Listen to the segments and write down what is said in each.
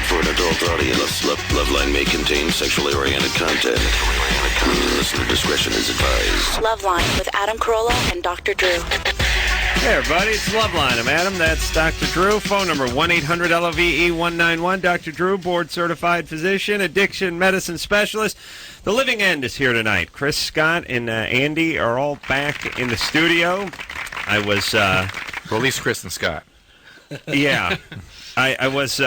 designed for an adult audience. Loveline may contain sexually oriented content. Listener discretion is advised. Loveline with Adam Carolla and Dr. Drew. Hey, everybody, it's Loveline. I'm Adam. That's Dr. Drew. Phone number 1-800-LOVE-191. Dr. Drew, board-certified physician, addiction medicine specialist. The Living End is here tonight. Chris, Scott, and Andy are all back in the studio. I was... well, at least Chris and Scott. Yeah. I was...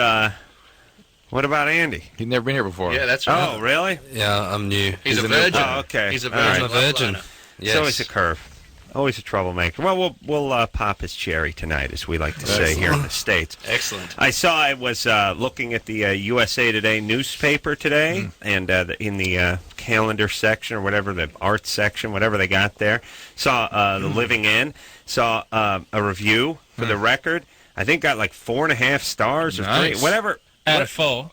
what about Andy? He'd never been here before. Yeah, that's right. Oh, really? Yeah, I'm new. He's a virgin. Oh, okay. He's a All right. virgin. I'm a virgin. It's Yes. always a curve. Always a troublemaker. Well, we'll pop his cherry tonight, as we like to say here in the States. Excellent. I was looking at the USA Today newspaper today, and in the calendar section or whatever, the arts section, whatever they got there, saw The Living End, saw a review for the record. I think got like 4.5 stars or Nice. 3, whatever. Out of 4.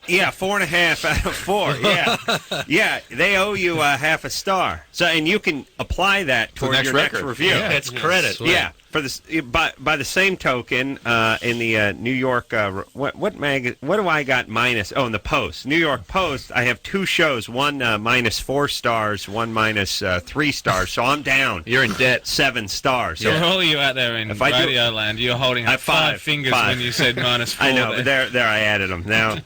Yeah, 4.5 out of 4. Yeah, yeah. They owe you half a star. So, and you can apply that toward next your record. next review. Yeah. That's credit. Sweet. Yeah, for this. By the same token, in the New York, what do I got minus? Oh, in the Post, New York Post, I have 2 shows. One minus 4 stars, one minus 3 stars. So I'm down. You're in debt. 7 stars. So for all you out there in If I do- Radio Land, you're holding I up five, 5 fingers five. when you said minus 4. I know, but there I added them. Now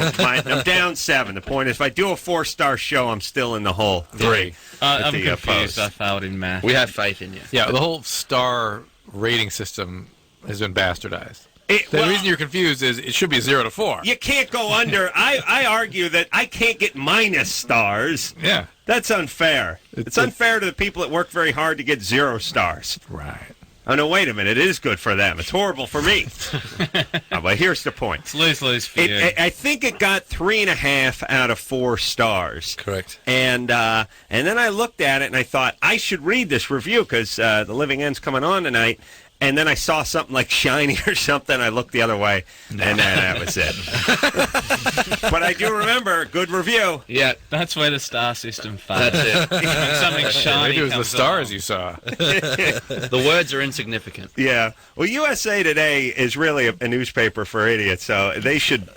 I'm down 7. The point is, if I do a 4-star show, I'm still in the hole. 3. I'm the, confused. Post. I failed in math. We have faith in you. Yeah, the whole star rating system has been bastardized. The Well, reason you're confused is it should be 0 to 4. you can't go under. I argue that I can't get minus stars. Yeah. That's unfair. It's unfair to the people that work very hard to get 0 stars. Right. Oh, no, wait a minute. It is good for them. It's horrible for me. But here's the point. It's lose-lose for you. I think it got 3.5 out of 4 stars. Correct. And then I looked at it and I thought, I should read this review because The Living End's coming on tonight. And then I saw something like Shiny or something. I looked the other way, and then that was it. But I do remember, good review. Yeah, That's where the star system fails. that's it. When something shiny Maybe it was the comes stars along. you saw. The words are insignificant. Yeah. Well, USA Today is really a newspaper for idiots, so they should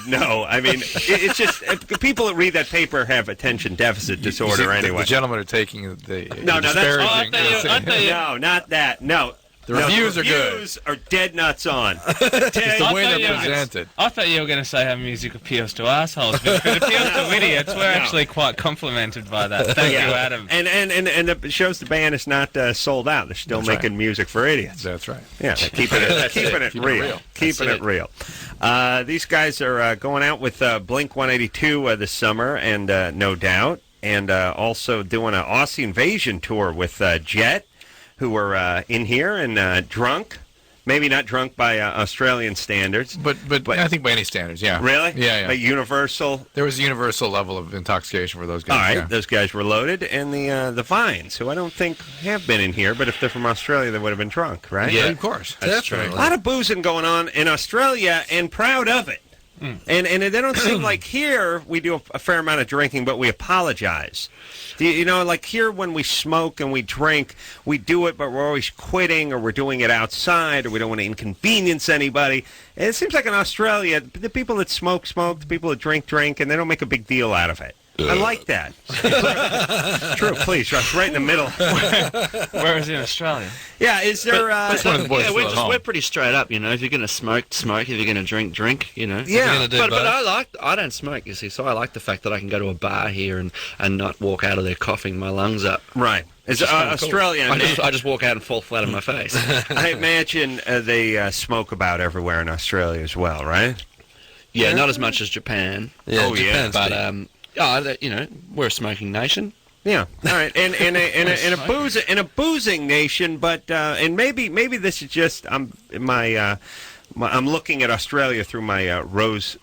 know. I mean, it's just people that read that paper have attention deficit disorder You see, anyway. The gentlemen are taking the No, that's- disparaging. I thought you- No, not that. No. The reviews are good. Reviews are dead nuts on. It's the way I thought they're you were presented. I thought you were going to say how music appeals to assholes, but if it appeals to idiots, we're actually quite complimented by that. Thank you, Adam. And it shows the band is not sold out. They're still That's making right. music for idiots. That's right. Yeah, keeping it real. Keeping it real. These guys are going out with Blink-182 this summer, and no doubt, and also doing an Aussie Invasion tour with Jet, who were in here and drunk. Maybe not drunk by Australian standards. But I think by any standards, yeah. Really? Yeah. Like universal. There was a universal level of intoxication for those guys. All right, yeah. those guys were loaded, and the Vines, who I don't think have been in here, but if they're from Australia, they would have been drunk, right? Yeah, of course. Definitely. A lot of boozing going on in Australia, and proud of it. And they don't seem like here we do a fair amount of drinking, but we apologize. You know, like here when we smoke and we drink, we do it, but we're always quitting, or we're doing it outside, or we don't want to inconvenience anybody. And it seems like in Australia, the people that smoke, the people that drink, and they don't make a big deal out of it. I like that. True, please, Russ, right in the middle. Whereas in Australia. Yeah, is there... That's one of the boys Yeah, still at home. we're pretty straight up, you know. If you're going to smoke, smoke. If you're going to drink, you know. Yeah. Gonna do But both. I don't smoke, you see, so I like the fact that I can go to a bar here and not walk out of there coughing my lungs up. Right. Is Australia... I just walk out and fall flat on my face. I imagine they smoke about everywhere in Australia as well, right? Yeah, not as much as Japan. Yeah, Oh, yeah. Japan's But big. you know, we're a smoking nation. Yeah. All right. And in a boozing nation, but and maybe this is just I'm looking at Australia through my rose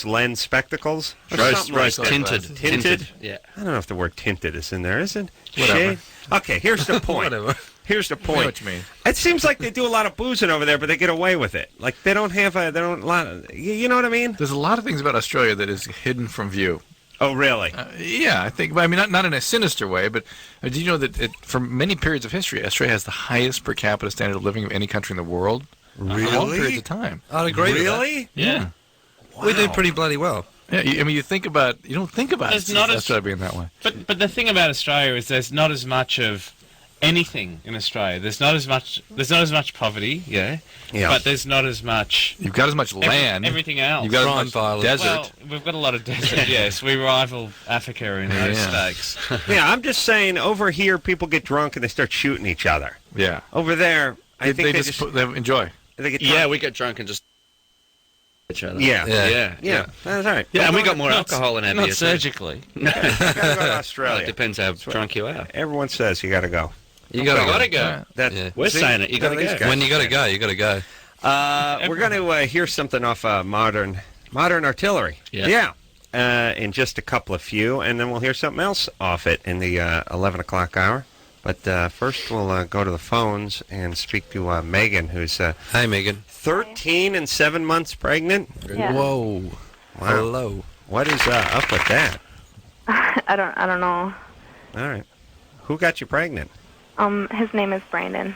lens spectacles. Or something like that. Tinted. Tinted? Yeah. I don't know if the word tinted is in there, is it? Whatever. Shade? Okay, here's the point. Whatever. Here's the I know point. what you mean. It seems like they do a lot of boozing over there, but they get away with it. Like they don't have you know what I mean? There's a lot of things about Australia that is hidden from view. Oh, really? Yeah, I think. I mean, not in a sinister way, but do you know that for many periods of history, Australia has the highest per capita standard of living of any country in the world? long periods of time. I'd agree with that. Really? Yeah. We did pretty bloody well. Yeah, you don't think about There's it not as as- Australia being that way. But the thing about Australia is there's not as much of anything in Australia. There's not as much poverty, Yeah. but there's not as much You've got as much land. everything else. You've got Crime, as much violence. desert. Well, we've got a lot of desert, yes. We rival Africa in those Yeah. stakes. Yeah, I'm just saying, over here, people get drunk and they start shooting each other. yeah. Over there, I think they just they enjoy. they get Yeah, drunk. we get drunk and just each other. Yeah. Yeah. That's all right. Yeah, and we got Don't more alcohol in our Not beer. too. surgically. go to Well, Australia. it depends how drunk you are. Everyone says you got to go. You gotta go. Yeah. That Yeah. We're see, saying it. You gotta these go. guys When are you gotta saying go, you gotta go. We're going to hear something off modern artillery. Yeah. In just a couple of few, and then we'll hear something else off it in the 11 o'clock hour. But first, we'll go to the phones and speak to Megan, who's Hey, Megan. 13 and 7 months pregnant. Yeah. Whoa. Wow. Hello. What is up with that? I don't know. All right. Who got you pregnant? His name is Brandon.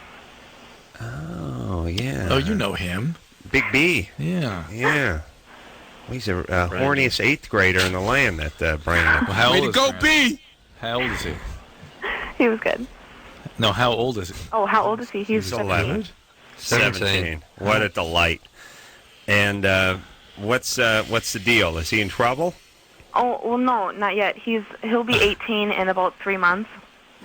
Oh, yeah. Oh, you know him. Big B. Yeah. Yeah. He's a horniest 8th grader in the land, that Brandon. Well, how old Way to is go, Brandon? B! How old is he? He was good. No, how old is he? Oh, how old is he? He's 11. 17. 17. What a delight. And what's the deal? Is he in trouble? Oh, well, no, not yet. He'll be 18 in about 3 months.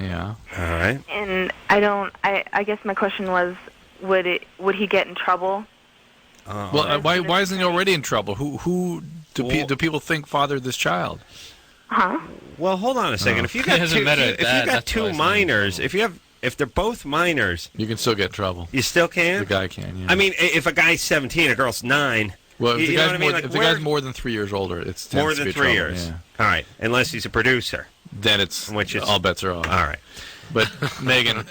Yeah. All right. And I guess my question was, would he get in trouble? Well, why isn't he already in trouble? Who do people think fathered this child? Huh? Well, hold on a second. If you got Doesn't two, matter if you that, got that's why two it's minors, if they're both minors, You can still get in trouble. you still can. The guy can. Yeah. I mean, if a guy's 17, a girl's 9. well, if you the know guy's what I mean? more, Like, if the where- guy's more than 3 years older, it's more tends to than be 3 trouble, years. Yeah. All right, unless he's a producer. Then it's Which is- all bets are off. All right. But Megan,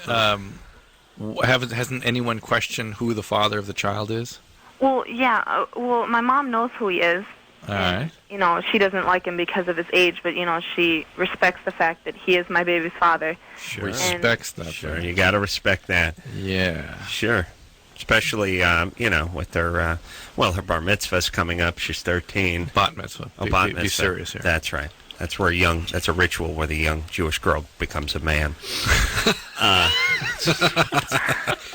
hasn't anyone questioned who the father of the child is? Well, yeah. Well, my mom knows who he is. All right. You know, she doesn't like him because of his age, but, you know, she respects the fact that he is my baby's father. Sure. Respects that. Sure. though. You got to respect that. Yeah. Sure. Especially, with her, her bar mitzvah's coming up. She's 13. Bat mitzvah. Oh, Be- bat be, mitzvah. be serious here. That's right. That's a ritual where the young Jewish girl becomes a man.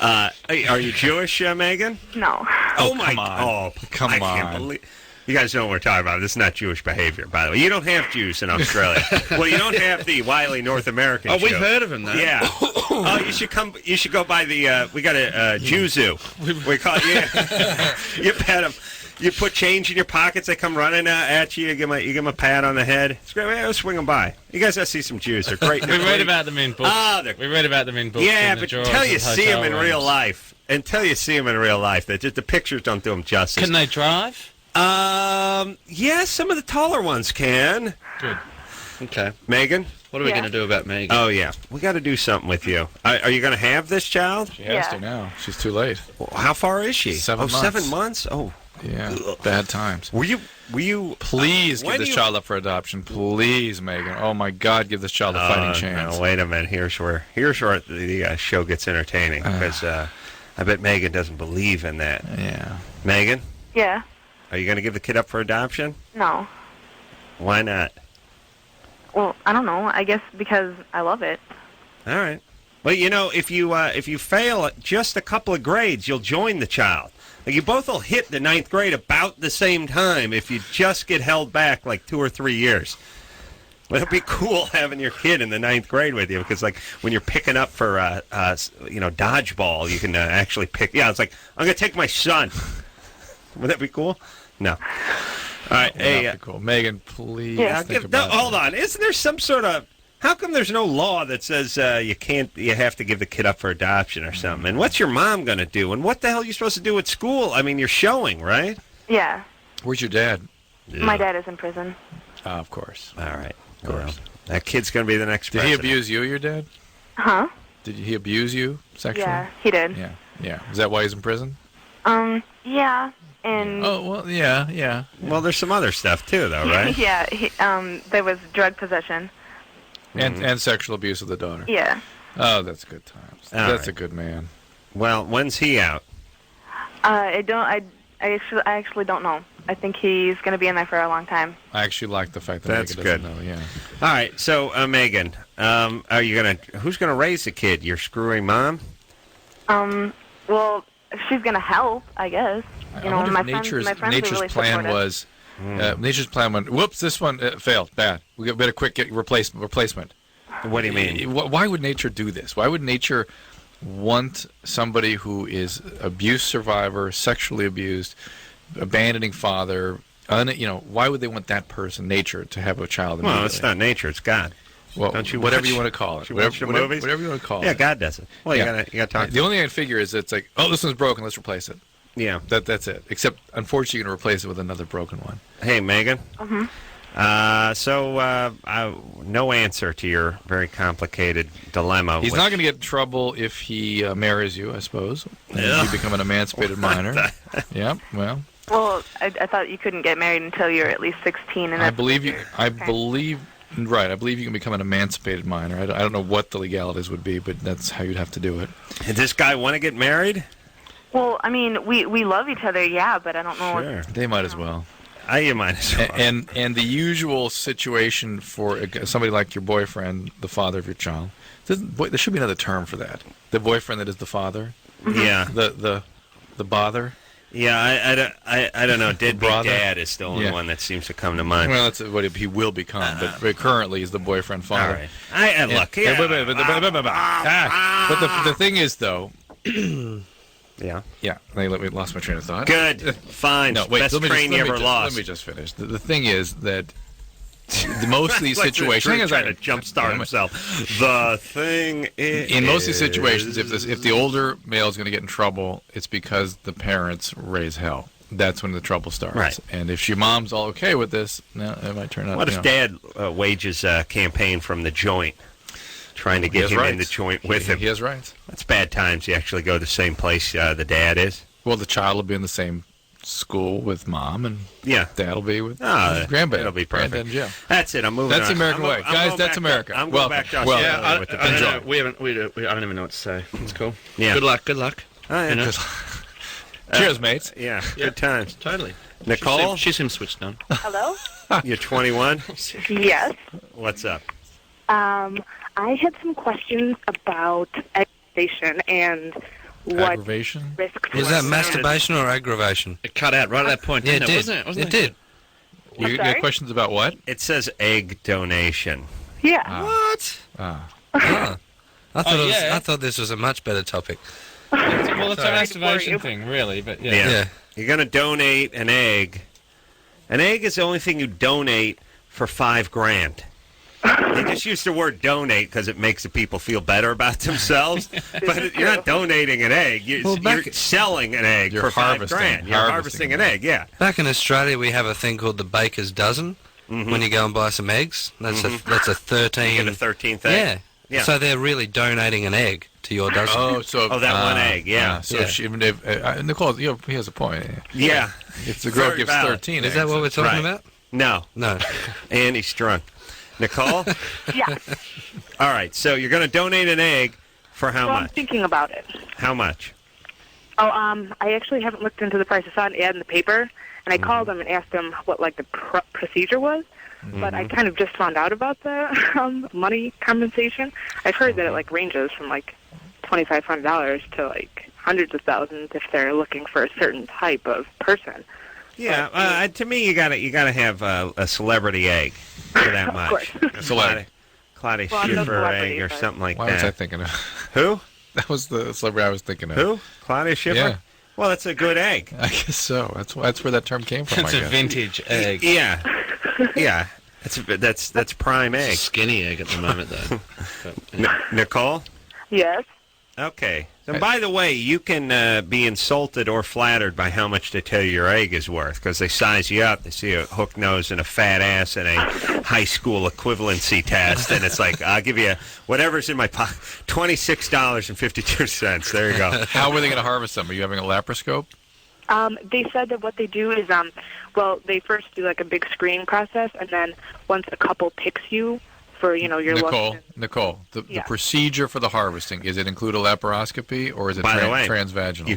Are you Jewish, Megan? No. Oh, come my! on. Oh, Come I can't on. believe. You guys know what we're talking about. This is not Jewish behavior, by the way. You don't have Jews in Australia. Well, you don't have the wily North American. Oh, we've Jew. heard of him, though. Yeah. Oh, you should come. You should go by the. We got a Jew zoo. We call it. Yeah. You pet them. You put change in your pockets. They come running at you. You give them a pat on the head. It's great. Hey, let's swing them by. You guys gotta see some Jews. They're great. We read about them in books. We read about them in books. Yeah, in the but drawers until you of see them in hotel real rooms. life, the pictures don't do them justice. Can they drive? Yeah, some of the taller ones can. Good. Okay. Megan? What are we Yeah. going to do about Megan? Oh, yeah. We got to do something with you. Are you going to have this child? She has Yeah. to now. She's too late. Well, how far is she? 7 Oh, months. 7 months? Oh. Yeah. Bad times. Were you... Please When give this you- child up for adoption. Please, Megan. Oh, my God, give this child a fighting chance. No, wait a minute. Here's where the show gets entertaining. Because I bet Megan doesn't believe in that. Yeah. Megan, Yeah. are you going to give the kid up for adoption? No. Why not? Well, I don't know. I guess because I love it. All right. Well, if you fail at just a couple of grades, you'll join the child. Like, you both will hit the 9th grade about the same time if you just get held back like 2 or 3 years. Well, it'd be cool having your kid in the 9th grade with you because, like, when you're picking up for dodgeball, you can actually pick. Yeah, it's like, I'm gonna take my son. Would that be cool? No. All right. Hey. That'd be cool. Megan, please Yeah. think about Hold on. Isn't there some sort of... How come there's no law that says you have to give the kid up for adoption or something? And what's your mom going to do? And what the hell are you supposed to do at school? I mean, you're showing, right? Yeah. Where's your dad? My dad is in prison. Of course. All right. Of course. Well, that kid's going to be the next Did he president. abuse you, your dad? Huh? Did he abuse you sexually? Yeah, he did. Yeah. Yeah. Is that why he's in prison? Yeah. And Oh, well, yeah. Well, there's some other stuff, too, though, right? yeah, there was drug possession. And sexual abuse of the daughter. Yeah. Oh, that's good times. All That's right. a good man. Well, when's he out? I don't. I actually don't know. I think he's going to be in there for a long time. I actually like the fact that That's Megan good. doesn't know. Yeah. All right, so Megan, are you who's gonna raise the kid? Your screwy mom? Well, she's going to help, I guess. I wonder if nature's are really plan supportive. was. Nature's plan went. Whoops! This one failed. Bad. We better quick get replacement. What do you mean? Why would nature do this? Why would nature want somebody who is abuse survivor, sexually abused, abandoning father? Why would they want that person, nature, to have a child? Well, it's not nature; it's God. Well, Don't you whatever watch- you want to call it. you watch the movies? Whatever you want to call it. Yeah, God does it. Well, Yeah. you gotta talk. The only thing I can figure is it's like, oh, this one's broken. Let's replace it. Yeah. That's it. Except, unfortunately, you're going to replace it with another broken one. Hey, Megan. No answer to your very complicated dilemma. He's not going to get in trouble if he marries you, I suppose. Yeah. You become an emancipated minor. Yeah, well. Well, I thought you couldn't get married until you're at least 16. And I that's believe you. I Okay. believe you can become an emancipated minor. I don't know what the legalities would be, but that's how you'd have to do it. Does this guy want to get married? Well, I mean, we love each other, yeah, but I don't know. Sure. They might as well. You might as well. And the usual situation for somebody like your boyfriend, the father of your child, there should be another term for that. The boyfriend that is the father. Yeah. The bother. Yeah, I don't know. Deadbeat Brother? dad is the only Yeah. one that seems to come to mind. Well, that's what he will become, but currently he's the boyfriend All father. right. Look. Yeah, Yeah. but the thing is, though, Yeah. yeah, we lost my train of thought. Good. Fine. No, wait. Best train you ever lost. Let me just finish. The thing is that most of these Like the situations, Drew trying to jumpstart himself. The thing is, in most of these situations, if the older male is going to get in trouble, it's because the parents raise hell. That's when the trouble starts. Right. And if your mom's all okay with this, no, it might turn out. What if Dad wages a campaign from the joint, trying to get him in the joint with him? He has rights. That's bad times. You actually go to the same place the dad is. Well, the child will be in the same school with mom, and Yeah. dad will be with Ah, granddad. it'll be perfect. Granddad in jail. That's it. I'm moving That's on. the American way. Guys, going that's back America. I'm going Well, back to well, Australia Yeah, with the I don't enjoy. know. I don't even know what to say. It's cool. Yeah. Good luck. Good luck. Oh, yeah. You know? Cheers, mates. Yeah, good times. Totally. Nicole, She's him switched on. Hello? you're 21. Yes. What's up? I had some questions about aggravation and what Aggravation? risks Was were. that masturbation or aggravation? It cut out right at that point. Yeah, it didn't did. Wasn't it? Wasn't It did. You got sorry? questions about what? It says egg donation. Yeah. What? Ah. Ah. I thought yeah. I thought this was a much better topic. Well, it's a Sorry. masturbation thing, really, but yeah. Yeah. Yeah. You're going to donate an egg. An egg is the only thing you donate for $5,000. They just use the word donate because it makes the people feel better about themselves. But you're not donating an egg. You're selling an egg You're for harvesting. $5,000. You're harvesting an egg, yeah. Back in Australia, we have a thing called the baker's dozen. When you go and buy some eggs, that's a 13. You get a 13th egg. Yeah. Yeah. So they're really donating an egg to your dozen. Oh, that one egg, yeah. So Yeah. Nicole, he has a point. Yeah. If the girl Very gives valid. 13 Is that eggs, what we're talking Right. about? No. No. And he's drunk. Nicole? Yeah. All right, so you're going to donate an egg for how Well, I'm much? thinking about it. How much? Oh, I actually haven't looked into the price. I saw an ad in the paper, and I called them and asked them what like the procedure was. But I kind of just found out about the money compensation. I've heard that it like ranges from like $2,500 to like hundreds of thousands if they're looking for a certain type of person. Yeah, to me, you gotta have a celebrity egg for that much. course. A Celebrity. Claudia Well, I'm no Schiffer egg celebrity, or but- something like why was I that. thinking of? Who? That was the celebrity I was thinking of. Who? Claudia Schiffer? Yeah. Well, that's a good egg. I guess so. That's where that term came from. It's I a guess. vintage egg. Yeah. Yeah. That's prime It's a egg. skinny egg at the moment, though. Nicole? Yes. Okay. And by the way, you can be insulted or flattered by how much they tell you your egg is worth because they size you up. They see a hook nose and a fat ass and a high school equivalency test, and it's like, I'll give you whatever's in my pocket, $26.52. There you go. How were they going to harvest them? Are you having a laparoscope? They said that what they do is, well, they first do like a big screening process, and then once a couple picks you for your Nicole, looks. Nicole, the Yeah. procedure for the harvesting, is it include a laparoscopy or is it By the way, transvaginal?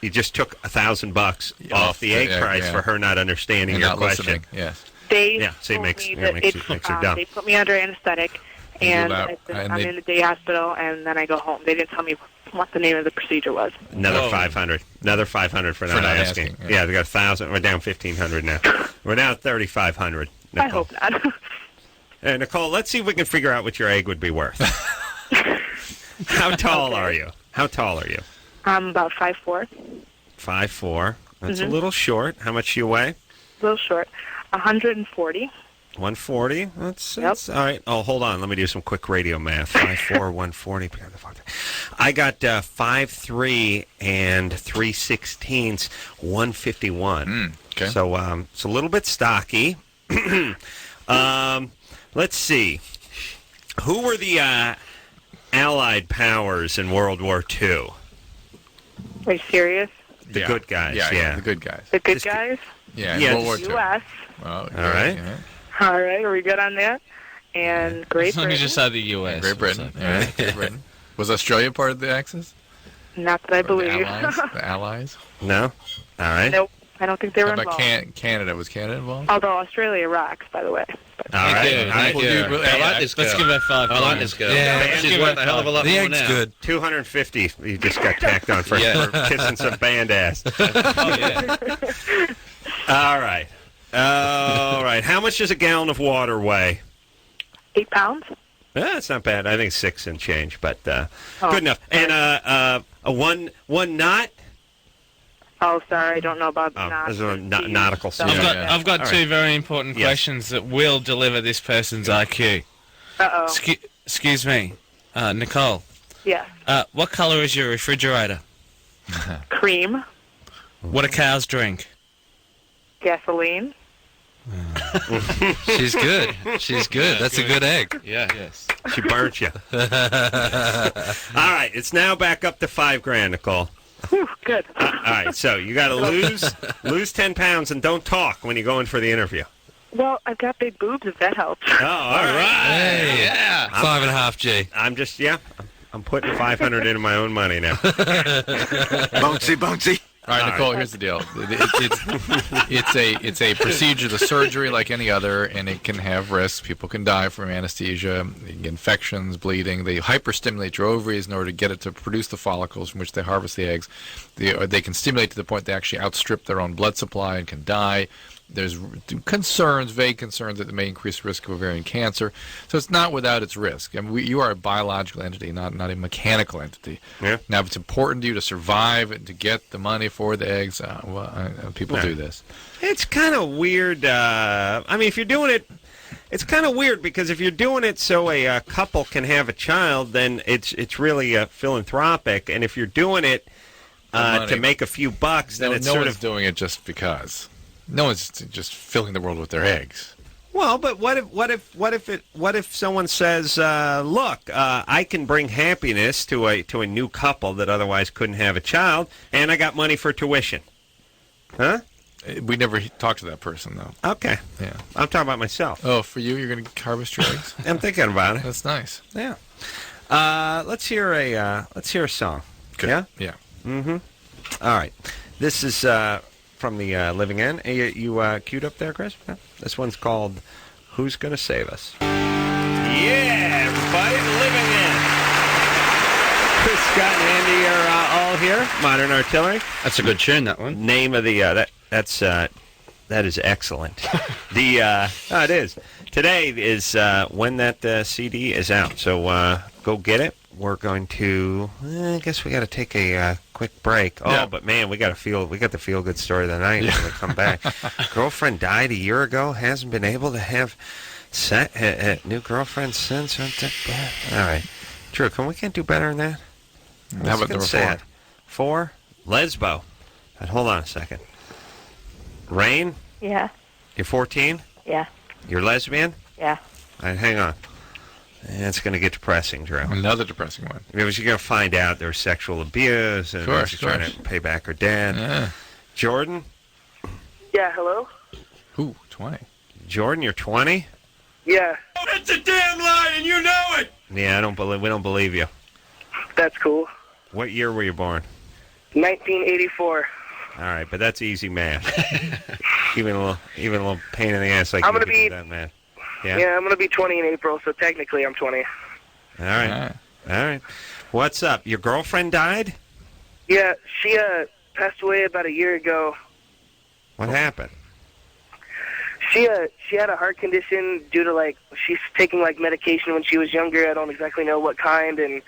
You just took $1,000 off the egg price for her not understanding and your not question. listening. Yes. They so it told makes me it that makes it's, her dumb. they put me under anesthetic, and lap- and I'm they- in the day hospital, and then I go home. They didn't tell me what the name of the procedure was. Another 500. Another 500 for not asking. Yeah, we got 1,000. We're down 1,500 now. We're now at 3,500. I hope not. Nicole, let's see if we can figure out what your egg would be worth. How tall are you? How tall are you? I'm about 5'4", 5'4". That's a Mhm. little short. How much do you weigh? a little short, 140. 140. That's all right. Oh, hold on. Let me do some quick radio math. 5'4", 140. I got 5'3" and 3/16, 151. Okay. So it's a little bit stocky. Let's see. Who were the Allied powers in World War II? Are you serious? The good guys. Yeah, the good guys. The good guys? Yeah, Yeah, World War II. U.S. Well, All right. All right, are we good on that? And Great As long as Britain? you say the U.S. Great Britain. Yeah, Great Britain. Was Australia part of the Axis? Not that I Or believe. The Allies? The Allies? No? All right. Nope, I don't think they were How about involved. Canada? Was Canada involved? Although Australia rocks, by the way. But All right. you, thank Well, you. dude, I like this girl. Let's give her 5 I like points. this girl. Yeah. She's worth a hell of a lot The more egg's now. good. 250 you just got tacked on for, Yeah. for kissing some band ass. Oh, yeah. All right. All right. How much does a gallon of water weigh? 8 pounds? That's not bad. I think 6 and change, but Oh. good enough. And a one knot? Oh, sorry, I don't know about Oh, knots. this is a and na- T's nautical stuff. standard. I've got All two right. very important Yes. questions that will deliver this person's IQ. Uh-oh. Excuse me, Nicole. Yes. What color is your refrigerator? Cream, What do cows drink? gasoline. She's good. She's good. That's a good egg. Yeah. Yes. She burnt you. All right. It's now back up to $5,000, Nicole. Whew, good. All right. So you got to lose 10 pounds and don't talk when you go in for the interview. Well, I've got big boobs, if that helps. Oh, all right. Hey. Yeah. 5.5 G. I'm just, I'm putting 500 into my own money now. Bouncy, bouncy. All right, Nicole. Here's the deal. It's a procedure, the surgery, like any other, and it can have risks. People can die from anesthesia, infections, bleeding. They hyperstimulate your ovaries in order to get it to produce the follicles from which they harvest the eggs. They can stimulate to the point they actually outstrip their own blood supply and can die. There's concerns, vague concerns, that it may increase risk of ovarian cancer. So it's not without its risk. I mean, you are a biological entity, not a mechanical entity. Yeah. Now, if it's important to you to survive and to get the money for the eggs, people do this. It's kind of weird. I mean, if you're doing it, it's kind of weird because if you're doing it so a couple can have a child, then it's really philanthropic. And if you're doing it to make a few bucks, then it's no sort one's of doing it just because. No one's just filling the world with their eggs. well. But what if someone says, "Look, I can bring happiness to a new couple that otherwise couldn't have a child, and I got money for tuition." Huh? We never talked to that person, though. Okay. Yeah. I'm talking about myself. Oh, for you, you're going to harvest your eggs? I'm thinking about it. That's nice. Yeah. Let's hear a song. Good. Yeah. Yeah. Mm-hmm. All right. This is from the Living End. You queued up there, Chris? Yeah. This one's called "Who's Gonna Save Us." Yeah, everybody, the Living End. Chris, Scott, and Andy are all here. Modern Artillery. That's a good tune, that one. Name of the that is excellent. It is. Today is when that CD is out. So go get it. We're going to. I guess we got to take a quick break. Oh, Yeah. but man, we got the feel good story of the night when we come back. Girlfriend died a year ago. Hasn't been able to have new girlfriend since. All right, Drew, we can't do better than that? How about number 4? 4? Lesbo. Hold on a second. Rain, Yeah. you're 14? Yeah. You're lesbian? Yeah. All right, hang on. It's going to get depressing, Drew. Another depressing one. Because you're going to find out there's sexual abuse and Of she's course. trying to pay back her dad. Yeah. Jordan? Yeah, hello? Ooh, 20. Jordan, you're 20? Yeah, That's a damn lie, and you know it. Yeah, we don't believe you. that's cool. What year were you born? 1984. All right, but that's easy math. even a little pain in the ass like I'm you gonna could be- do that math. Yeah, Yeah. I'm going to be 20 in April, so technically I'm 20. All right. All right. What's up? Your girlfriend died? Yeah, she passed away about a year ago. What happened? She had a heart condition due to, like, she's taking, like, medication when she was younger. I don't exactly know what kind, and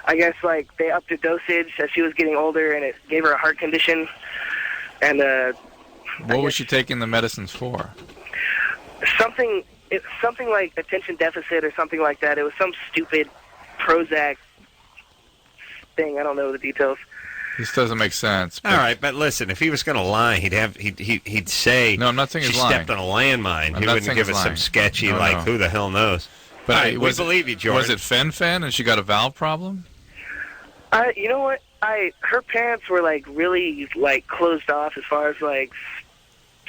I guess, like, they upped her dosage as she was getting older, and it gave her a heart condition. And What was she taking the medicines for? something like attention deficit or something like that. It was some stupid Prozac thing. I don't know the details. This doesn't make sense. All right, but listen, if he was going to lie, he'd say. No, I'm not saying she he's lying. stepped on a landmine. I'm He not wouldn't saying give he's us some lying. sketchy No. who the hell knows. But All right, we believe you, George. Was it fen-phen and she got a valve problem? You know what? Her parents were like really like closed off as far as like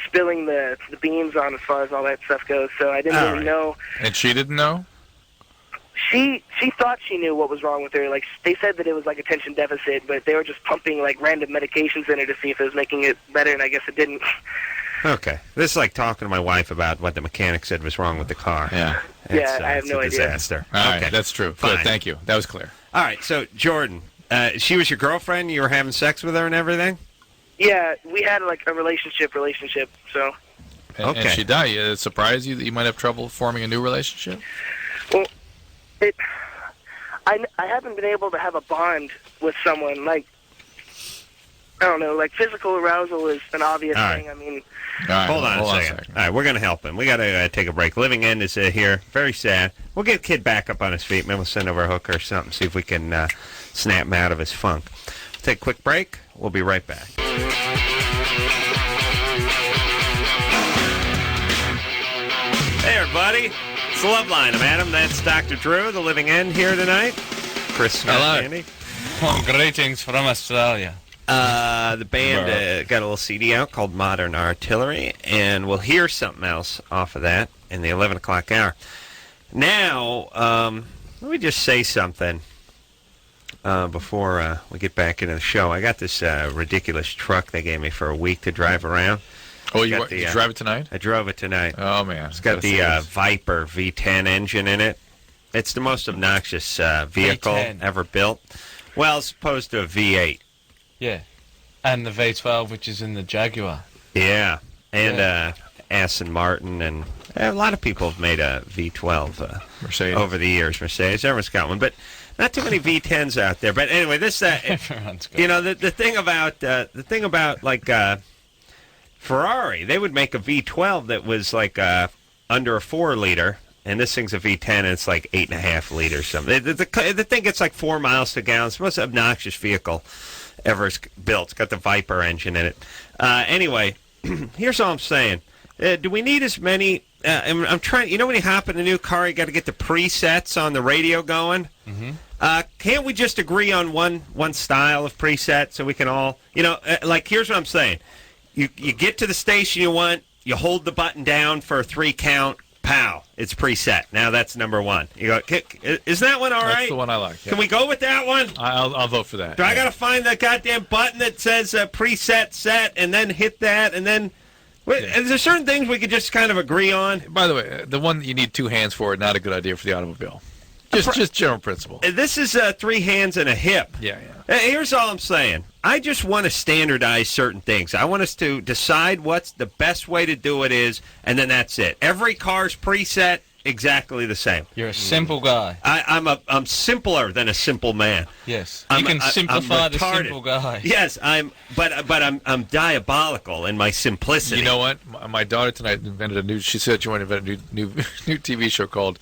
spilling the beans on as far as all that stuff goes. So I didn't really know. And she didn't know? She thought she knew what was wrong with her. Like they said that it was like attention deficit, but they were just pumping like random medications in her to see if it was making it better, and I guess it didn't. Okay. This is like talking to my wife about what the mechanic said was wrong with the car. Yeah. Yeah, I have it's no a idea. disaster. All right, Okay. that's true. Fine. Good, thank you. That was clear. All right, so, Jordan, she was your girlfriend? You were having sex with her and everything? Yeah, we had like a relationship. So And she died. It surprised you that you might have trouble forming a new relationship? well, I haven't been able to have a bond with someone. Like I don't know, like physical arousal is an obvious All right. thing. I mean. All right, Hold on a second. All right, we're going to help him. We got to take a break. Living End is here. Very sad. We'll get Kid back up on his feet. Maybe we'll send over a hooker or something, see if we can snap him out of his funk. Take a quick break. We'll be right back. Hey, everybody. It's the Loveline. I'm Adam. That's Dr. Drew, the Living End, here tonight. Chris Smith, Hello. Andy. Well, greetings from Australia. The band got a little CD out called Modern Artillery, and we'll hear something else off of that in the 11 o'clock hour. Now, let me just say something before we get back into the show. I got this ridiculous truck they gave me for a week to drive around. Oh, you drive it tonight? I drove it tonight. Oh, man. It's got the Viper V10 engine in it. It's the most obnoxious vehicle V10. ever built. Well, as opposed to a V8. Yeah. And the V12, which is in the Jaguar. Yeah, and Aston Martin, and a lot of people have made a V12 Mercedes. over the years. Mercedes, everyone's got one, but not too many V10s out there. But anyway, Everyone's got you know, the thing about like Ferrari, they would make a V12 that was like under a 4-liter. And this thing's a V10, and it's like 8.5 liters. Something. The thing gets like 4 miles to gallon. It's the most obnoxious vehicle ever built. It's got the Viper engine in it. Anyway, here's all I'm saying. Do we need as many? I'm trying. You know, when you hop in a new car, you got to get the presets on the radio going. Mm-hmm. Can't we just agree on one style of preset so we can all? You know, like here's what I'm saying. You get to the station you want. You hold the button down for a 3 count. Pow! It's preset. Now that's number one. You go. Is that one all right? That's the one I like. Yeah. Can we go with that one? I'll vote for that. Do I got to find that goddamn button that says preset set and then hit that and then? Is there certain things we could just kind of agree on? By the way, the one that you need 2 hands for, not a good idea for the automobile. Just general principle. This is 3 hands and a hip. Yeah. Here's all I'm saying. I just want to standardize certain things. I want us to decide what's the best way to do it is, and then that's it. Every car's preset exactly the same. You're a simple guy. I'm simpler than a simple man. Yes. You can simplify the simple guy. Yes, I'm diabolical in my simplicity. You know what? My daughter tonight invented she said she wanted to invent a new TV show called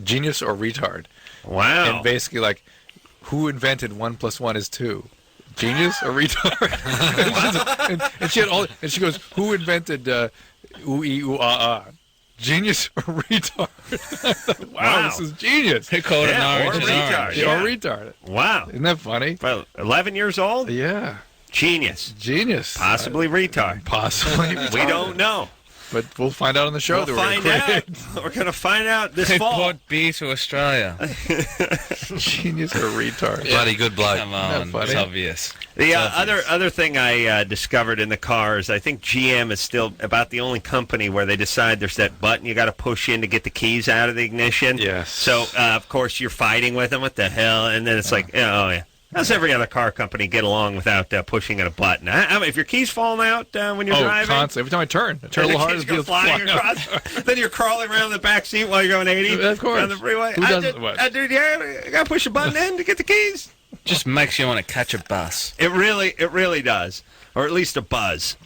Genius or Retard. Wow. And basically, like, who invented 1 + 1 is 2? Genius or retard? and she had all. And she goes, who invented ooh ee ooh ah ah? Genius or retard? I thought, wow, this is genius. They call it an orange or and retard. orange. Yeah. Or retard. Wow. Isn't that funny? Well, 11 years old? Yeah. Genius. Genius. Possibly retard. Possibly. We don't know. but we'll find out on the show. We'll find out. We're going to find out this fall. Brought B to Australia. Genius or retard. Bloody good bloke. Come on, it's obvious. The other thing I discovered in the car is I think GM is still about the only company where they decide there's that button you got to push in to get the keys out of the ignition. Yes. So, of course, you're fighting with them. What the hell? And then it's like, oh, yeah. How's every other car company get along without pushing at a button? I mean, if your keys falling out when you're driving? Constantly. Every time I turn a little harder. Go flying across. Then you're crawling around the back seat while you're going 80 of course. down the freeway. Who doesn't? Dude, yeah, I got to push a button in to get the keys. Just makes you want to catch a bus. It really does. Or at least a buzz.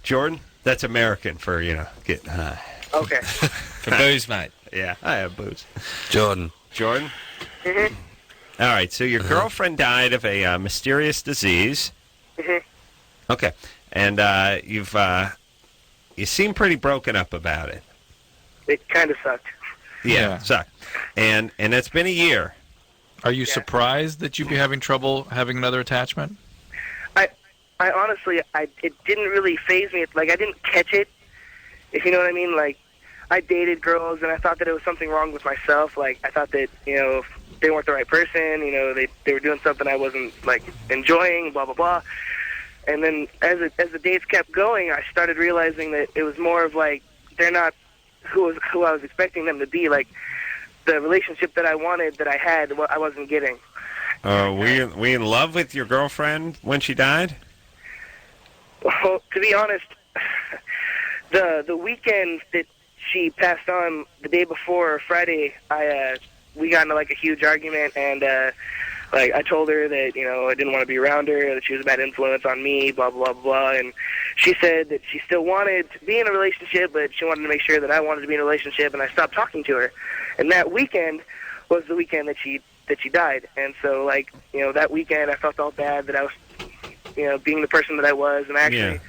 Jordan, that's American for, getting high. Okay. For booze, mate. Yeah, I have booze. Jordan. Mm-hmm. All right, so your girlfriend died of a mysterious disease. Mm-hmm. Okay, and you seem pretty broken up about it. It kind of sucked. Yeah, sucked. And it's been a year. Are you surprised that you'd be having trouble having another attachment? I honestly, it didn't really faze me. Like, I didn't catch it, if you know what I mean. Like, I dated girls, and I thought that it was something wrong with myself. Like, I thought that, they weren't the right person. They were doing something I wasn't, like, enjoying, blah, blah, blah. And then as the dates kept going, I started realizing that it was more of, like, they're not who I was expecting them to be. Like, the relationship that I wanted, that I had, I wasn't getting. Were you in love with your girlfriend when she died? Well, to be honest, the weekend that she passed on, the day before, Friday, we got into like a huge argument, and like I told her that I didn't want to be around her, that she was a bad influence on me, blah blah blah, and she said that she still wanted to be in a relationship, but she wanted to make sure that I wanted to be in a relationship, and I stopped talking to her. And that weekend was the weekend that she died, and so like that weekend I felt all bad that I was being the person that I was, and I actually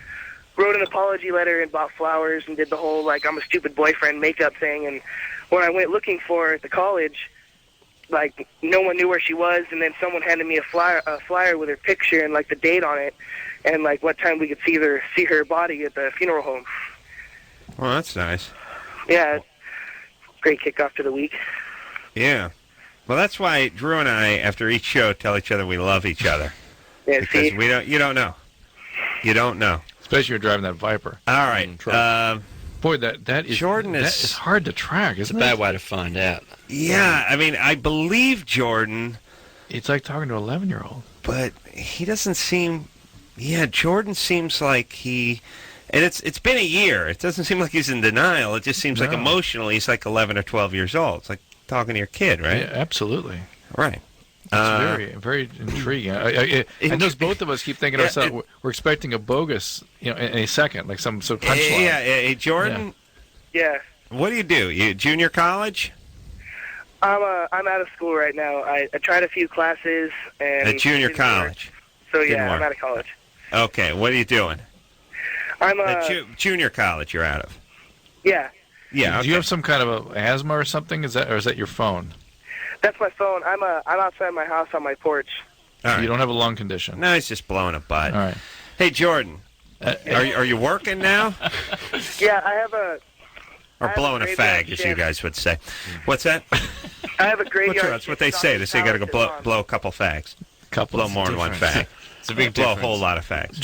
wrote an apology letter and bought flowers and did the whole like I'm a stupid boyfriend makeup thing. And when I went looking for her at the college, like no one knew where she was, and then someone handed me a flyer with her picture and like the date on it, and like what time we could see her body at the funeral home. Well, that's nice. Yeah, great kickoff to the week. Yeah. Well, that's why Drew and I, after each show, tell each other we love each other. Yeah, because you don't know. You don't know. Especially if you're driving that Viper. All right. Boy, that is Jordan that is hard to track, isn't it? It's a bad way to find out. Yeah, I mean, I believe Jordan. It's like talking to an 11-year-old. But he doesn't seem... Yeah, Jordan seems like he... And it's been a year. It doesn't seem like he's in denial. It just seems like emotionally he's like 11 or 12 years old. It's like talking to your kid, right? Yeah, absolutely. Right. It's very, very intriguing. I know both of us keep thinking to ourselves, we're expecting a bogus, in a second, like some sort of punchline. Yeah, Jordan. Yeah. What do? You junior college? I'm out of school right now. I tried a few classes and at junior college. So yeah, I'm out of college. Okay, what are you doing? I'm junior college. You're out of. Yeah. Yeah. Do you have some kind of asthma or something? Is that your phone? That's my phone. I'm outside my house on my porch. Right. You don't have a lung condition. No, he's just blowing a butt. All right. Hey, Jordan, are you working now? Yeah, I have a. Or blowing a fag, as you guys would say. What's that? I have a graveyard. That's what they say. They say you got to go blow a couple fags. Blow more than one fag. It's a big blow difference. a whole lot of fags.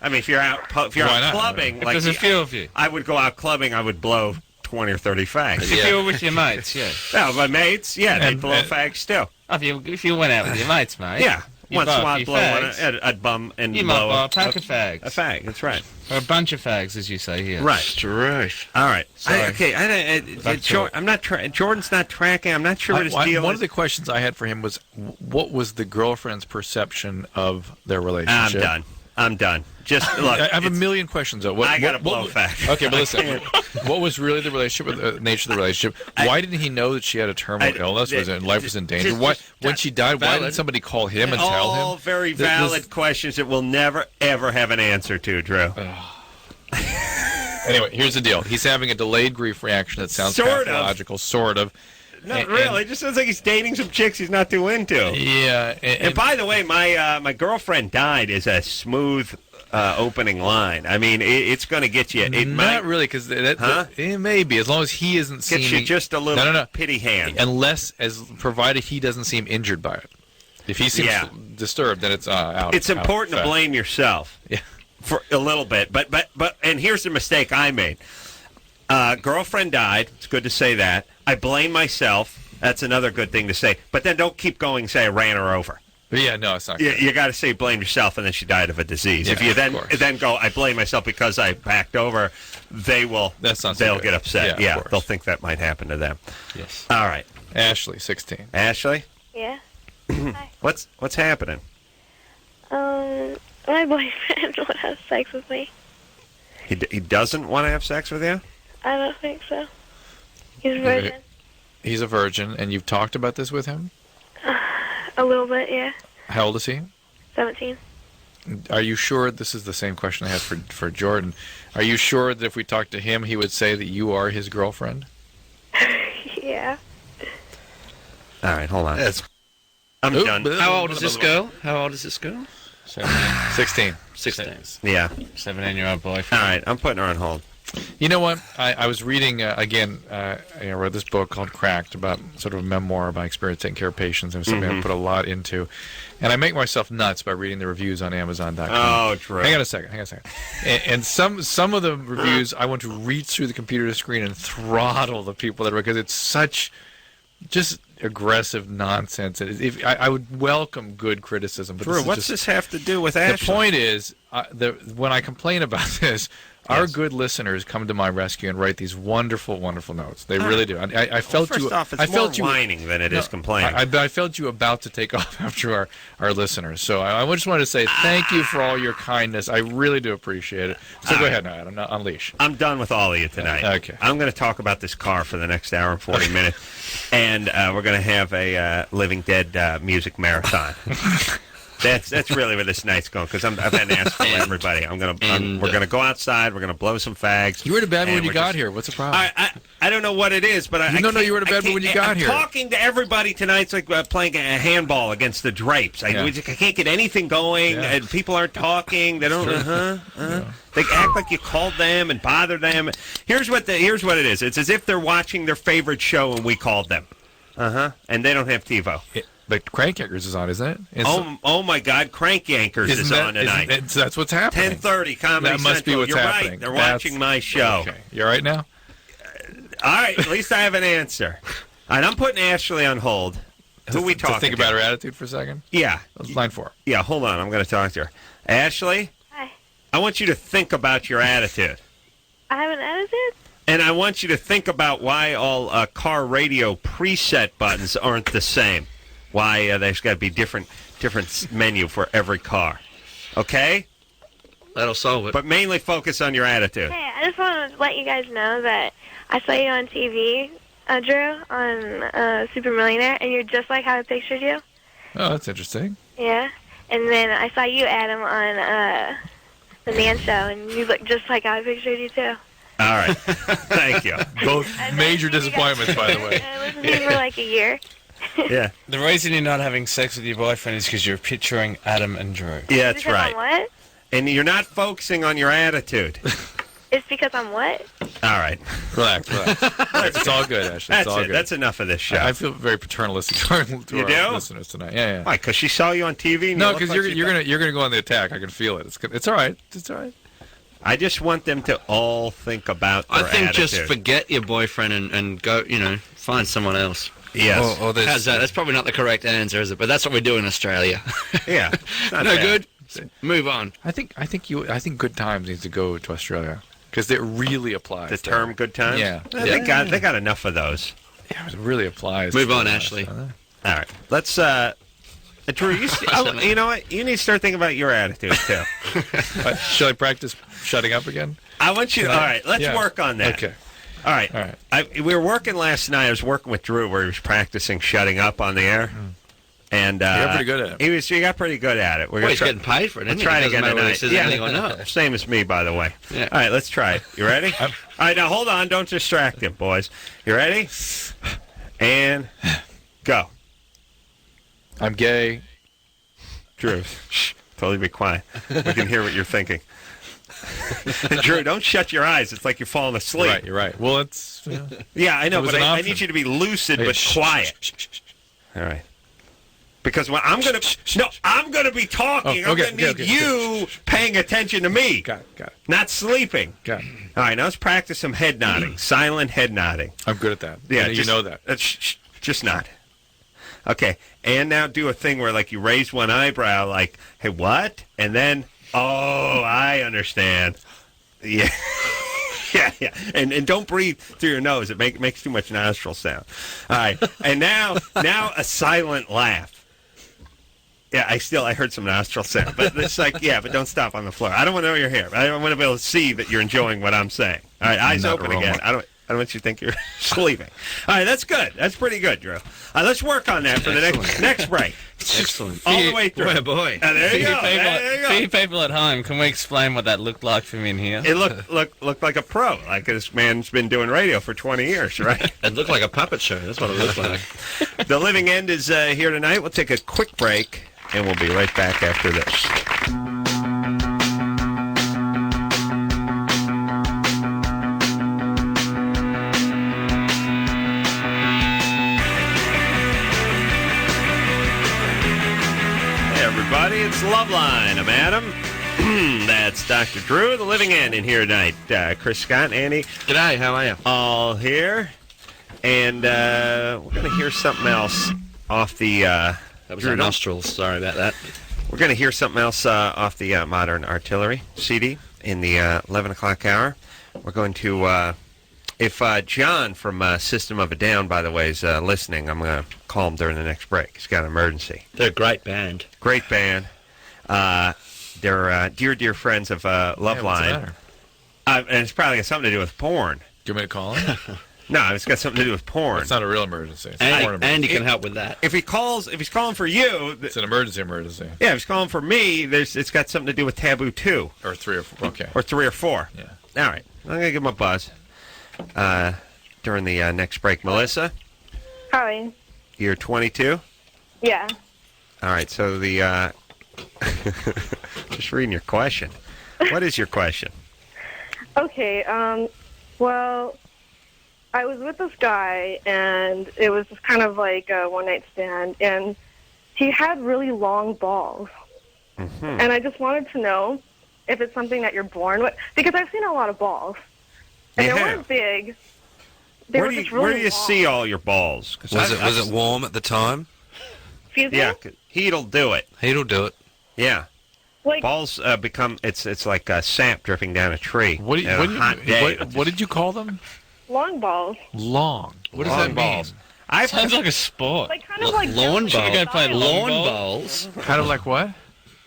I mean, if you're out clubbing, like there's a few of you. I would go out clubbing. I would blow 20 or 30 fags. If you were with your mates, yeah. No, my mates, they'd blow fags still. If you went out with your mates, mate. Yeah. Once in a while, I'd blow one. I'd bum and you blow might buy a pack of fags. A fag, that's right. Or a bunch of fags, as you say here. Right. Straight. All right. Sorry. I'm not. Jordan's not tracking. I'm not sure what his deal is. One of the questions I had for him was, what was the girlfriend's perception of their relationship? I'm done. Just look. I have a million questions though. I got to blow fags. Okay, but listen. What was really the relationship? The nature of the relationship? Why didn't he know that she had a terminal illness? Life was in danger? When she died, why didn't somebody call him and tell him? All very valid questions that we'll never ever have an answer to, Drew. Anyway, here's the deal. He's having a delayed grief reaction that sounds pathological, sort of. Not really. It just sounds like he's dating some chicks he's not too into. Yeah. And by the way, my girlfriend died as a smooth opening line. I mean, it's going to get you. It Not might really, because it may be, as long as he isn't get seeming... you just a little No. pity hand. Provided he doesn't seem injured by it. If he seems disturbed, then it's out. It's important to blame yourself. Yeah. For a little bit, but and here's the mistake I made. Girlfriend died. It's good to say that. I blame myself. That's another good thing to say. But then don't keep going. Say I ran her over. Yeah, no, it's not good. You got to say blame yourself, and then she died of a disease. Yeah, if you of then go, I blame myself because I backed over, they'll get upset. Yeah, they'll think that might happen to them. Yes. All right. Ashley, 16. Ashley, Yeah. Hi. what's happening? My boyfriend will have sex with me. He doesn't want to have sex with you? I don't think so. He's a virgin. He's a virgin, and you've talked about this with him? A little bit, yeah. How old is he? 17. Are you sure, this is the same question I had for Jordan, are you sure that if we talked to him, he would say that you are his girlfriend? Yeah. All right, hold on. I'm done. How old is this girl? 16. 16. Yeah. 17-year-old boyfriend. All right, I'm putting her on hold. You know what? I was reading, I read this book called Cracked, about sort of a memoir about experience taking care of patients. And something I put a lot into. And I make myself nuts by reading the reviews on Amazon.com. Oh, true. Hang on a second. And some of the reviews, I want to reach through the computer screen and throttle the people that are, because it's such just aggressive nonsense. And I would welcome good criticism. But Drew, what's this have to do with Ashley? The point is, when I complain about this, our good listeners come to my rescue and write these wonderful, wonderful notes. They really do. I felt first you. off, it's I felt more you whining than it is complaining. I felt you about to take off after our listeners. So I just wanted to say thank you for all your kindness. I really do appreciate it. So go ahead now, Adam. Unleash. I'm done with all of you tonight. Okay. I'm going to talk about this car for the next hour and 40 minutes, and we're going to have a Living Dead music marathon. That's really where this night's going, because I've been asked for everybody. We're gonna go outside. We're gonna blow some fags. You were in a bad mood when you got here. What's the problem? I don't know what it is, but you don't know you were in a bad mood when you got here. I'm talking to everybody tonight. It's like playing a handball against the drapes. I can't get anything going, and people aren't talking. They don't. They act like you called them and bothered them. Here's what it is. It's as if they're watching their favorite show and we called them. And they don't have TiVo. But Crank Yankers is on, isn't it? Oh my God, Crank Yankers is on tonight. That's what's happening. 10:30 Comedy That must be Central. what's You're happening. right. They're watching my show. Okay. You all right now? All right. At least I have an answer. All right. I'm putting Ashley on hold. Who are we talking to? Think about her attitude for a second? Yeah. Line 4. Yeah, hold on. I'm going to talk to her. Ashley? Hi. I want you to think about your attitude. I have an attitude? And I want you to think about why all car radio preset buttons aren't the same. Why there's got to be different menu for every car. Okay? That'll solve it. But mainly focus on your attitude. Hey, I just want to let you guys know that I saw you on TV, Drew, on Super Millionaire, and you're just like how I pictured you. Oh, that's interesting. Yeah. And then I saw you, Adam, on The Man Show, and you look just like how I pictured you, too. All right. Thank you. Both major disappointments, by the way. I listened to you for like a year. Yeah. The reason you're not having sex with your boyfriend is because you're picturing Adam and Drew. Yeah, that's Because right. I'm what? And you're not focusing on your attitude. It's because I'm what? All right. Relax. It's all good, Ashley. That's it's all it. good. That's enough of this show. I feel very paternalistic to our listeners tonight. Yeah. Why? Because she saw you on TV? And No, because you're gonna go on the attack. I can feel it. It's all right. It's all right. I just want them to all think about their attitude. Just forget your boyfriend and go, find someone else. Yes. How's that? That's probably not the correct answer, is it? But that's what we do in Australia. Yeah. No good. Move on. I think Good Times needs to go to Australia because it really applies. The term "good times." Yeah. They got enough of those. Yeah, it really applies. Move on, Ashley. All right. Let's. Drew, you know what? You need to start thinking about your attitude too. Shall I practice shutting up again? I want you. All right. Let's work on that. Okay. All right. We were working last night. I was working with Drew where he was practicing shutting up on the air. And he got pretty good at it. He got pretty good at it. He's getting paid for it. We'll try it again tonight. Yeah, same as me, by the way. Yeah. All right, let's try it. You ready? All right, now hold on. Don't distract him, boys. You ready? And go. I'm gay. Drew. Totally be quiet. We can hear what you're thinking. Drew, don't shut your eyes. It's like you're falling asleep. You're right. Well, it's... Yeah, I know, It was but an I option. need you to be lucid but Shh, quiet. shh, shh, shh. All right. Because when I'm going to be talking. Oh, I'm going to need you paying attention to me. Got it. Not sleeping. Got it. All right, now let's practice some head nodding. Silent head nodding. I'm good at that. Yeah, you know that. Just nod. Okay, and now do a thing where, like, you raise one eyebrow, like, hey, what? And then, oh, I understand. Yeah. Yeah. And don't breathe through your nose. It makes too much nostril sound. All right, and now a silent laugh. Yeah, I heard some nostril sound, but it's like, yeah, but don't stop on the floor. I don't want to know you're here. I want to be able to see that you're enjoying what I'm saying. All right, eyes open again. I don't want you to think you're sleeping. All right, that's good. That's pretty good, Drew. Let's work on that for the next break. Excellent. All the way through. Boy. There you go. For you people at home, can we explain what that looked like for me in here? It looked like a pro. Like this man's been doing radio for 20 years, right? It looked like a puppet show. That's what it looked like. The Living End is here tonight. We'll take a quick break, and we'll be right back after this. Hey, everybody, it's Loveline. I'm Adam. That's Dr. Drew, The Living End, in here tonight. Chris Scott, Andy. G'day, how are you? All here. And we're going to hear something else off the... That was our nostrils. Sorry about that. We're going to hear something else off the Modern Artillery CD in the 11 o'clock hour. We're going to... if John from System of a Down, by the way, is listening, I'm going to call him during the next break. He's got an emergency. They're a great band. Great band. They're dear friends of Loveline. And it's probably got something to do with porn. Do you want me to call him? No, it's got something to do with porn. It's not a real emergency. It's a porn emergency. Andy can help with that. If he's calling for you... It's an emergency. Yeah, if he's calling for me, it's got something to do with Taboo 2. Or 3 or 4. Okay. Or 3 or 4. Yeah. All right. I'm going to give him a buzz during the next break. Melissa, Hi. you're 22? Yeah. All right, so the... just reading your question. What is your question? Okay, well, I was with this guy, and it was just kind of like a one-night stand, and he had really long balls. Mm-hmm. And I just wanted to know if it's something that you're born with, because I've seen a lot of balls. And they weren't big. They were just really where do you long. see all your balls? Was it warm at the time? Excuse me? Yeah, heat'll do it. Heat'll do it. Yeah. Like, balls become, it's like sap dripping down a tree. What did you call them? long balls. Long. What does that mean? Sounds like a sport. Like, kind of like lawn just bowls. Go play lawn bowls. Kind of like what?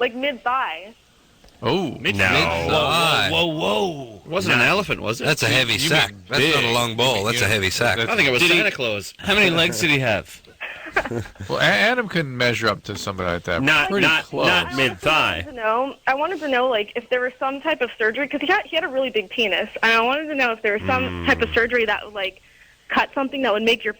like mid-thigh. Oh. Whoa. It wasn't an elephant, was it? That's a heavy sack. That's not a long ball. That's a heavy sack. I think it was Santa Claus. How many legs did he have? Well, Adam couldn't measure up to somebody like that. Not close. mid-thigh. I wanted to know, like, if there was some type of surgery, because he had a really big penis, and I wanted to know if there was some type of surgery that would, like, cut something that would make your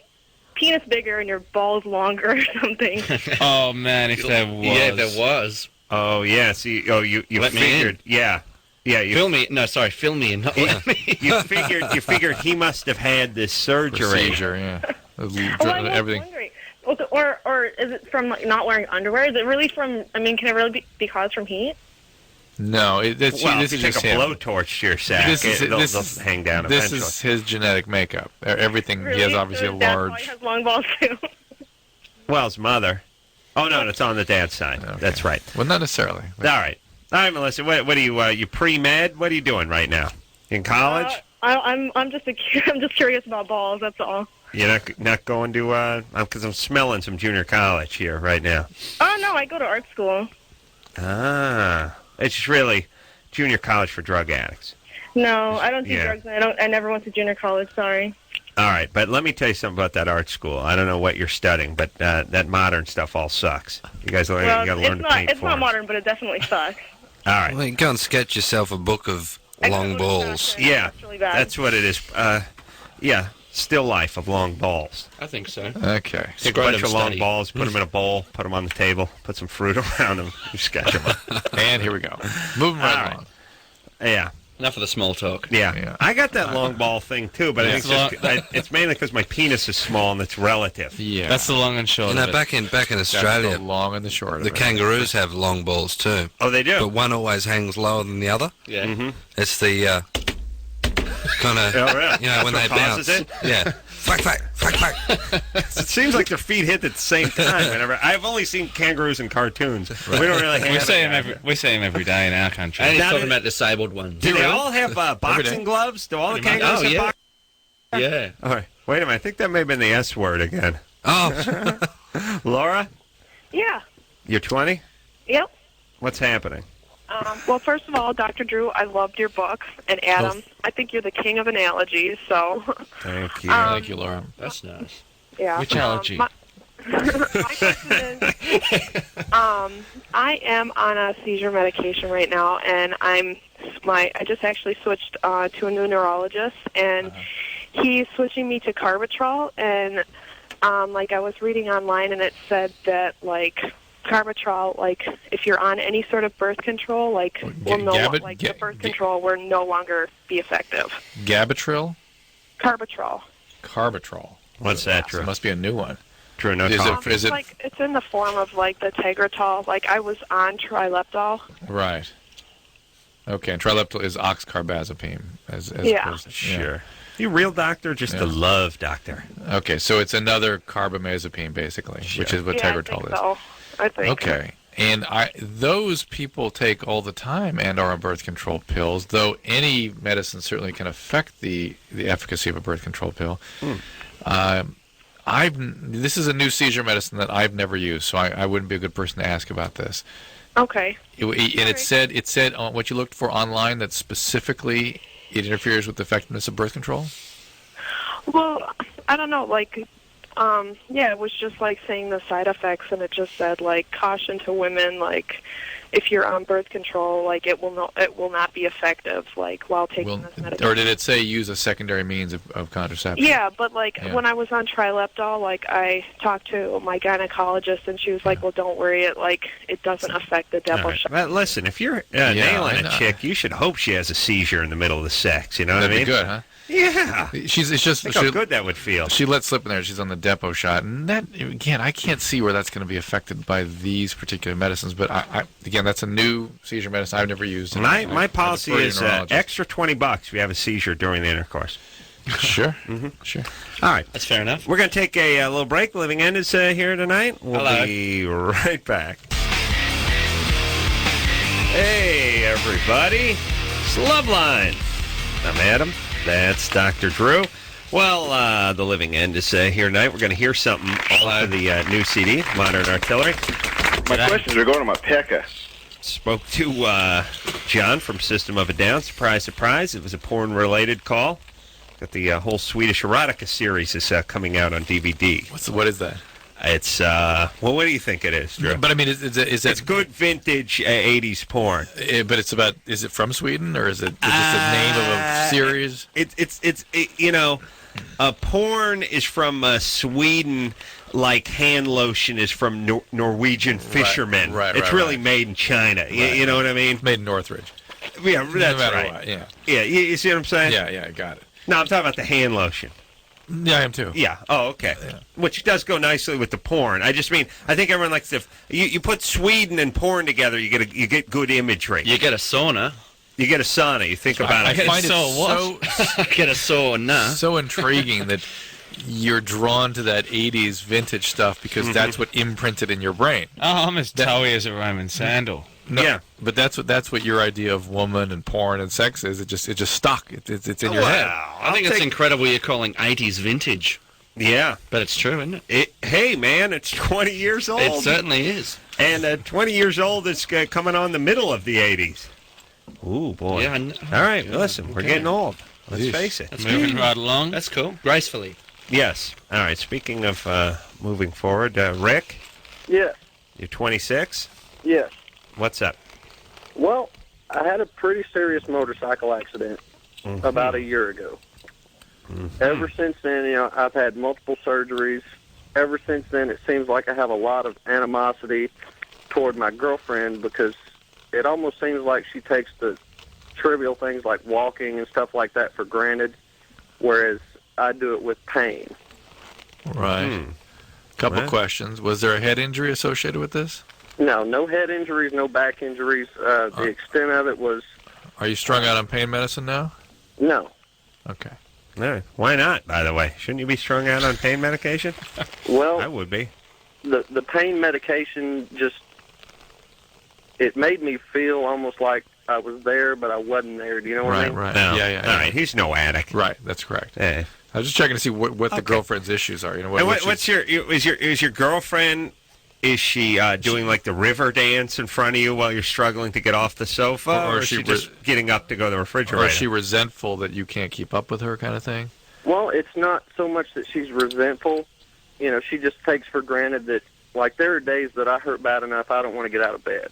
penis bigger and your balls longer or something. Oh, man, if there was. Yeah, if there was. Oh, yeah. See, you Let me figured. in. Yeah. You Fill me. No, sorry, fill me in. Not let me. you figured he must have had this surgery. Procedure, yeah. I was Everything. wondering. Or is it from, like, not wearing underwear? Is it really from, I mean, can it really be caused from heat? No, this if you is take just a him. blowtorch to your sack, they'll hang down This eventually. is his genetic makeup. Everything, Really? he has obviously a That's why large... he has long balls, too. Well, his mother. Oh, no, it's on the dad's side. Okay. That's right. Well, not necessarily. All right, Melissa, what are you, you pre-med? What are you doing right now? In college? I'm just curious about balls, that's all. You're not going to, because I'm smelling some junior college here right now. Oh, no, I go to art school. Ah, it's just really junior college for drug addicts. No, I don't do Yeah. drugs, and I never went to junior college, sorry. All right, but let me tell you something about that art school. I don't know what you're studying, but that modern stuff all sucks. You guys Well, got to learn to paint it's not forms. modern, but it definitely sucks. All right. Well, you can go and sketch yourself a book of long balls. Yeah, That's really bad. that's what it is. Yeah, still life of long balls. I think so. Okay. Just a bunch of long balls, put them in a bowl, put them on the table, put some fruit around them, you sketch them up. And here we go. Moving right along. Yeah. Enough of the small talk. Yeah. I got that long ball thing, too, but I think it's mainly because my penis is small and it's relative. Yeah. That's the long and short of it. back in Australia, That's the long and the short of the it. kangaroos have long balls too. Oh, they do? But one always hangs lower than the other. Yeah. Mm-hmm. It's the kind of, really? you know, when they bounce. It? Yeah. Flack, flack, flack, flack. It seems like their feet hit at the same time. Whenever I've only seen kangaroos in cartoons. Right. We don't really have we see them every day in our country. And he's talking about disabled ones. Do they all have boxing gloves? Do all the kangaroos have boxing gloves? Yeah. All right. Wait a minute. I think that may have been the S word again. Oh. Laura? Yeah. You're 20? Yep. What's happening? Well, first of all, Dr. Drew, I loved your books. And Adam, I think you're the king of analogies, so... Thank you. Thank you, Laura. That's nice. Yeah. Which allergy? My question is, I am on a seizure medication right now, and I just actually switched to a new neurologist, and he's switching me to Carbatrol, and I was reading online, and it said that Carbatrol, if you're on any sort of birth control, the birth control will no longer be effective. Gabatril? Carbatrol. Carbatrol. What's that, Drew? It must be a new one. Drew, no is it it's in the form of the Tegretol. I was on Trileptal. Right. Okay, and Trileptal is oxcarbazepine. Yeah. Sure. You real doctor, just a love doctor. Okay, so it's another carbamazepine, basically, which is what Tegretol is. So. I think. Okay. And those people take all the time and are on birth control pills, though any medicine certainly can affect the efficacy of a birth control pill. This is a new seizure medicine that I've never used, so I wouldn't be a good person to ask about this. Okay. It said on what you looked for online that specifically it interferes with the effectiveness of birth control? Well, I don't know, it was just saying the side effects, and it just said caution to women, if you're on birth control, it will not be effective while taking this medication. Or did it say use a secondary means of contraception? Yeah, but when I was on Trileptal, I talked to my gynecologist, and she was like, "Well, don't worry, it doesn't affect the double shot." But listen, if you're nailing a chick, you should hope she has a seizure in the middle of the sex. You know what I mean? That'd be good, huh? Yeah. Think how good that would feel. She let slip in there. She's on the depot shot, and that again, I can't see where that's going to be affected by these particular medicines. But again, that's a new seizure medicine I've never used. My policy is extra $20 if you have a seizure during the intercourse. Sure. Sure. All right. That's fair enough. We're going to take a little break. Living End is here tonight. We'll be right back. Hey, everybody. It's Loveline. I'm Adam. That's Dr. Drew. Well, the Living End is here tonight. We're going to hear something off of the new CD, Modern Artillery. My questions are going to my pecker. Spoke to John from System of a Down. Surprise, surprise. It was a porn-related call. Got the whole Swedish erotica series is coming out on DVD. What is that? It's, what do you think it is, Drew? But I mean, it's good vintage 80s porn. But it's about, is it from Sweden, or is it just the name of a series? Porn is from Sweden, like hand lotion is from Norwegian fishermen. Right. It's really made in China. You know what I mean? Made in Northridge. Yeah, that's right. What, yeah. Yeah, you see what I'm saying? Yeah, I got it. No, I'm talking about the hand lotion. Yeah, I am too. Yeah. Oh, okay. Yeah. Which does go nicely with the porn. I just mean, I think everyone likes you put Sweden and porn together, you get good imagery. You get a sauna. You get a sauna. You think about it. I find it so get a sauna. So intriguing that you're drawn to that 80s vintage stuff because that's what imprinted in your brain. Oh, I'm as towy as a Roman sandal. No, yeah, but that's what your idea of woman and porn and sex is. It just stuck. It's in your head. I think it's incredible you're calling 80s vintage. Yeah, but it's true, isn't it? Hey, man, it's 20 years old. It certainly is. And 20 years old is coming on the middle of the 80s. Ooh, boy. Yeah. All right, listen, we're getting old. Let's face it. That's moving right along. That's cool. Gracefully. Yes. All right. Speaking of moving forward, Rick. Yes. You're 26. Yes. What's up? Well, I had a pretty serious motorcycle accident about a year ago. Ever since then, I've had multiple surgeries. Ever since then, it seems like I have a lot of animosity toward my girlfriend because it almost seems like she takes the trivial things like walking and stuff like that for granted, whereas I do it with pain. Right. Couple questions. Was there a head injury associated with this? No head injuries, no back injuries. The extent of it was... Are you strung out on pain medicine now? No. Okay. All right. Why not, by the way? Shouldn't you be strung out on pain medication? Well, I would be. The pain medication just, it made me feel almost like I was there, but I wasn't there. Do you know what I mean? Right. No. Yeah. All right. He's no addict. Right. That's correct. Yeah. I was just checking to see what the girlfriend's issues are. What's your girlfriend? Is she doing like the river dance in front of you while you're struggling to get off the sofa, or is she just getting up to go to the refrigerator? Or is she resentful that you can't keep up with her, kind of thing? Well, it's not so much that she's resentful. She just takes for granted that, like, there are days that I hurt bad enough I don't want to get out of bed.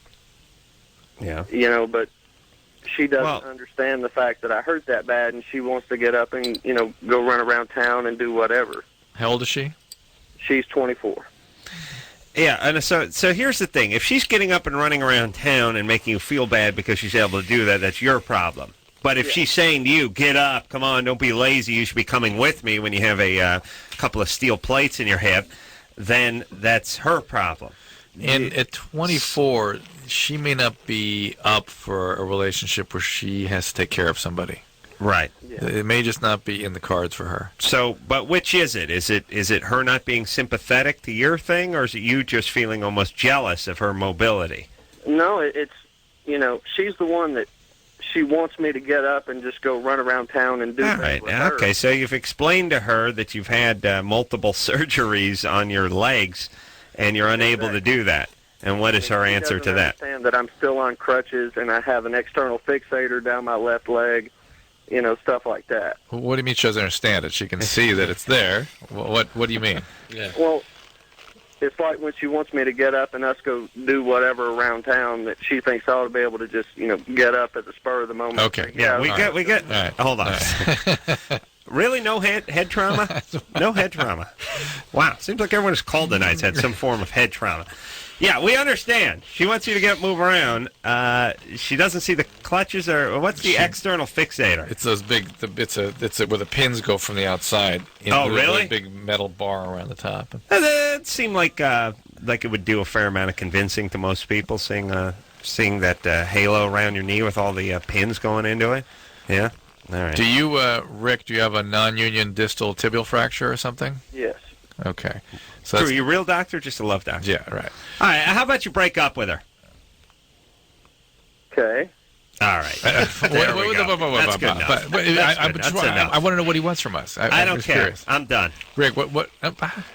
Yeah. But she doesn't understand the fact that I hurt that bad, and she wants to get up and, go run around town and do whatever. How old is she? She's 24. Yeah, and so here's the thing. If she's getting up and running around town and making you feel bad because she's able to do that, that's your problem. But if she's saying to you, get up, come on, don't be lazy, you should be coming with me when you have a couple of steel plates in your hip, then that's her problem. And at 24, she may not be up for a relationship where she has to take care of somebody. Right. Yeah. It may just not be in the cards for her. So, but which is it? Is it her not being sympathetic to your thing, or is it you just feeling almost jealous of her mobility? No, it's, she's the one that she wants me to get up and just go run around town and do All things right. with her. Okay, so you've explained to her that you've had multiple surgeries on your legs, and you're unable to do that. And what is her answer to that? She doesn't understand that I'm still on crutches and I have an external fixator down my left leg. Stuff like that. What do you mean she doesn't understand it? She can see that it's there. What do you mean? Yeah. Well, it's like when she wants me to get up and us go do whatever around town that she thinks I ought to be able to just, get up at the spur of the moment. Okay. Yeah, we get. All right. Hold on. Really, no head trauma? No head trauma. Wow, seems like everyone who's called tonight's had some form of head trauma. Yeah, we understand. She wants you to get up, move around. She doesn't see the clutches, or what's the external fixator? It's those big. It's where the pins go from the outside. Really? A big metal bar around the top. It seemed like it would do a fair amount of convincing to most people, seeing that halo around your knee with all the pins going into it. Yeah. All right. Do you, Rick? Do you have a non-union distal tibial fracture or something? Yes. Okay. So Are you a real doctor or just a love doctor? Yeah, right. All right, how about you break up with her? Okay. All right. There we go. That's good enough. That's enough. I want to know what he wants from us. I don't care. Curious. I'm done. Rick, what?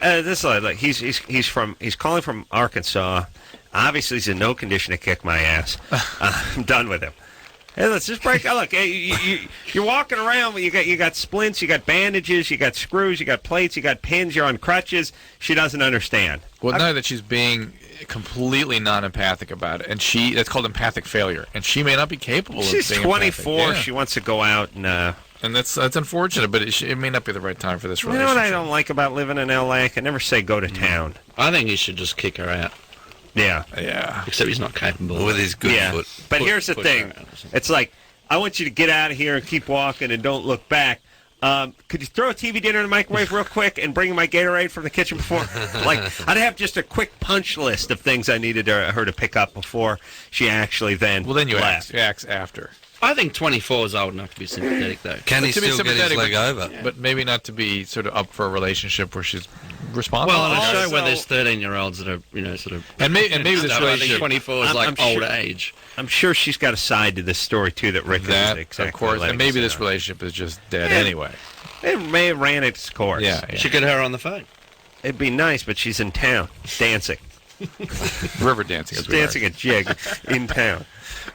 This is like he's calling from Arkansas. Obviously, he's in no condition to kick my ass. I'm done with him. Hey, let's just break. Look, you're walking around. You got splints, you got bandages, you got screws, you got plates, you got pins. You're on crutches. She doesn't understand. Well, not that she's being completely non-empathic about it, and that's called empathic failure, and she may not be capable of being She's 24. Yeah. She wants to go out and that's unfortunate, but it may not be the right time for this you relationship. know what I don't like about living in L.A.? I can never say go to town. I think he should just kick her out. Yeah. Except he's not capable with his good foot. But here's the thing. It's like, I want you to get out of here and keep walking and don't look back. Could you throw a TV dinner in the microwave real quick and bring my Gatorade from the kitchen before? I'd have just a quick punch list of things I needed her to pick up before she actually then Well, then you left. ask after. I think 24 is old enough to be sympathetic, though. Can he still get his leg over? But maybe not to be sort of up for a relationship where she's responsible. Well, on a show where there's 13-year-olds that are, sort of... And maybe this I think relationship... 24 is like old age. I'm sure she's got a side to this story, too, that Rick is exactly of course, and maybe this relationship is just dead anyway. It may have ran its course. Yeah. Should get her on the phone. It'd be nice, but she's in town, dancing. River dancing. She's dancing a jig in town.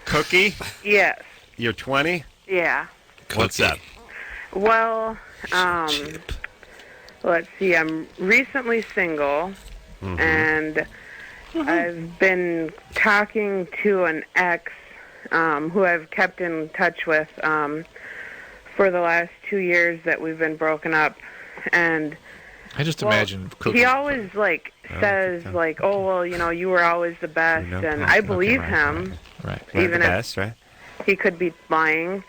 Cookie? Yes. You're 20? Yeah. What's up? Well, let's see. I'm recently single, and I've been talking to an ex who I've kept in touch with for the last 2 years that we've been broken up, and I just imagine Cookie. he always says oh well, you were always the best, and I believe him. Right. Even the if best, right? he could be lying.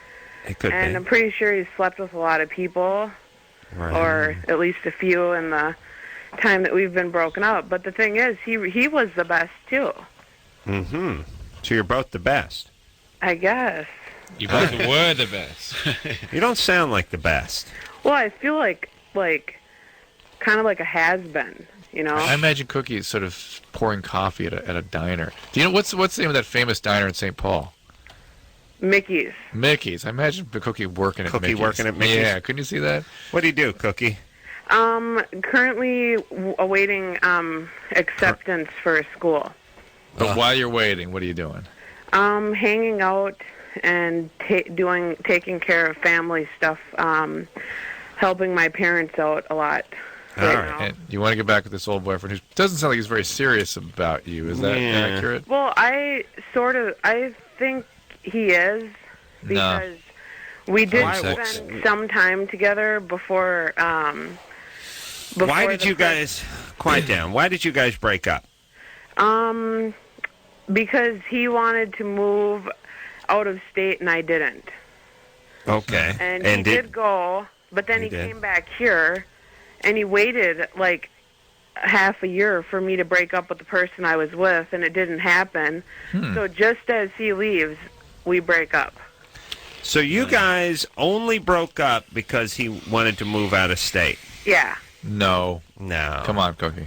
It could and be. I'm pretty sure he's slept with a lot of people, Right. or at least a few in the time that we've been broken up. But the thing is, he was the best too. Mm-hmm. So you're both the best. I guess. You both were the best. You don't sound like the best. Well, I feel like kind of like a has-been, I imagine Cookie is sort of pouring coffee at a diner. Do you know what's the name of that famous diner in St. Paul? Mickey's. Mickey's. I imagine Cookie working at Cookie Mickey's. working at Mickey's? Yeah, couldn't you see that? What do you do, Cookie? Currently awaiting acceptance for school. But while you're waiting, what are you doing? Hanging out and taking care of family stuff, helping my parents out a lot. All right. And you want to get back with this old boyfriend who doesn't sound like he's very serious about you. Is that accurate? Well, I think he is, because we did spend some time together before. Why did you guys quiet down? Why did you guys break up? Because he wanted to move out of state and I didn't. Okay. And he did go, but then he came back here, and he waited like half a year for me to break up with the person I was with, and it didn't happen. So just as he leaves, we break up. So you guys only broke up because he wanted to move out of state? Yeah. No. Come on, Cookie.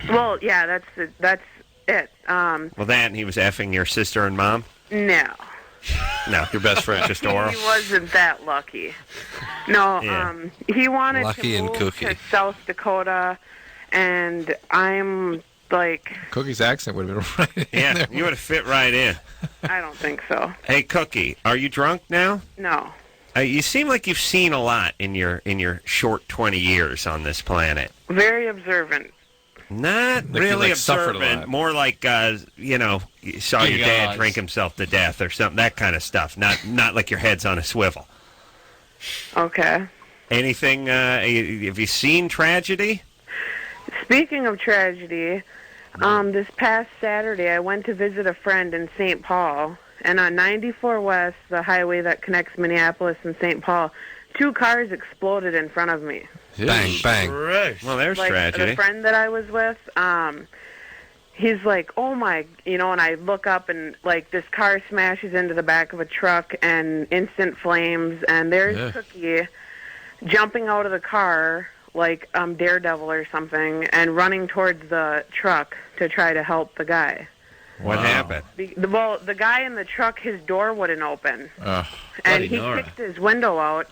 Well, yeah, that's it. Well, that and he was effing your sister and mom? No. No, your best friend, just oral? He wasn't that lucky. No, he wanted Lucky to and move Cookie. to South Dakota, and I'm like... Cookie's accent would have been right. Yeah, you would have fit right in. I don't think so. Hey, Cookie, are you drunk now? No. You seem like you've seen a lot in your short 20 years on this planet. Very observant. Not Like you, really suffered a observant. lot. More like you saw your dad drink himself to death or something. That kind of stuff. Not like your head's on a swivel. Okay. Anything? Have you seen tragedy? Speaking of tragedy, this past Saturday I went to visit a friend in St. Paul, and on 94 West, the highway that connects Minneapolis and St. Paul, 2 cars exploded in front of me. Bang, bang. Well, there's tragedy. The friend that I was with, he's like, oh my, and I look up and this car smashes into the back of a truck and instant flames, and there's Cookie jumping out of the car like Daredevil or something and running towards the truck to try to help the guy. What happened? The guy in the truck, his door wouldn't open, and he kicked his window out.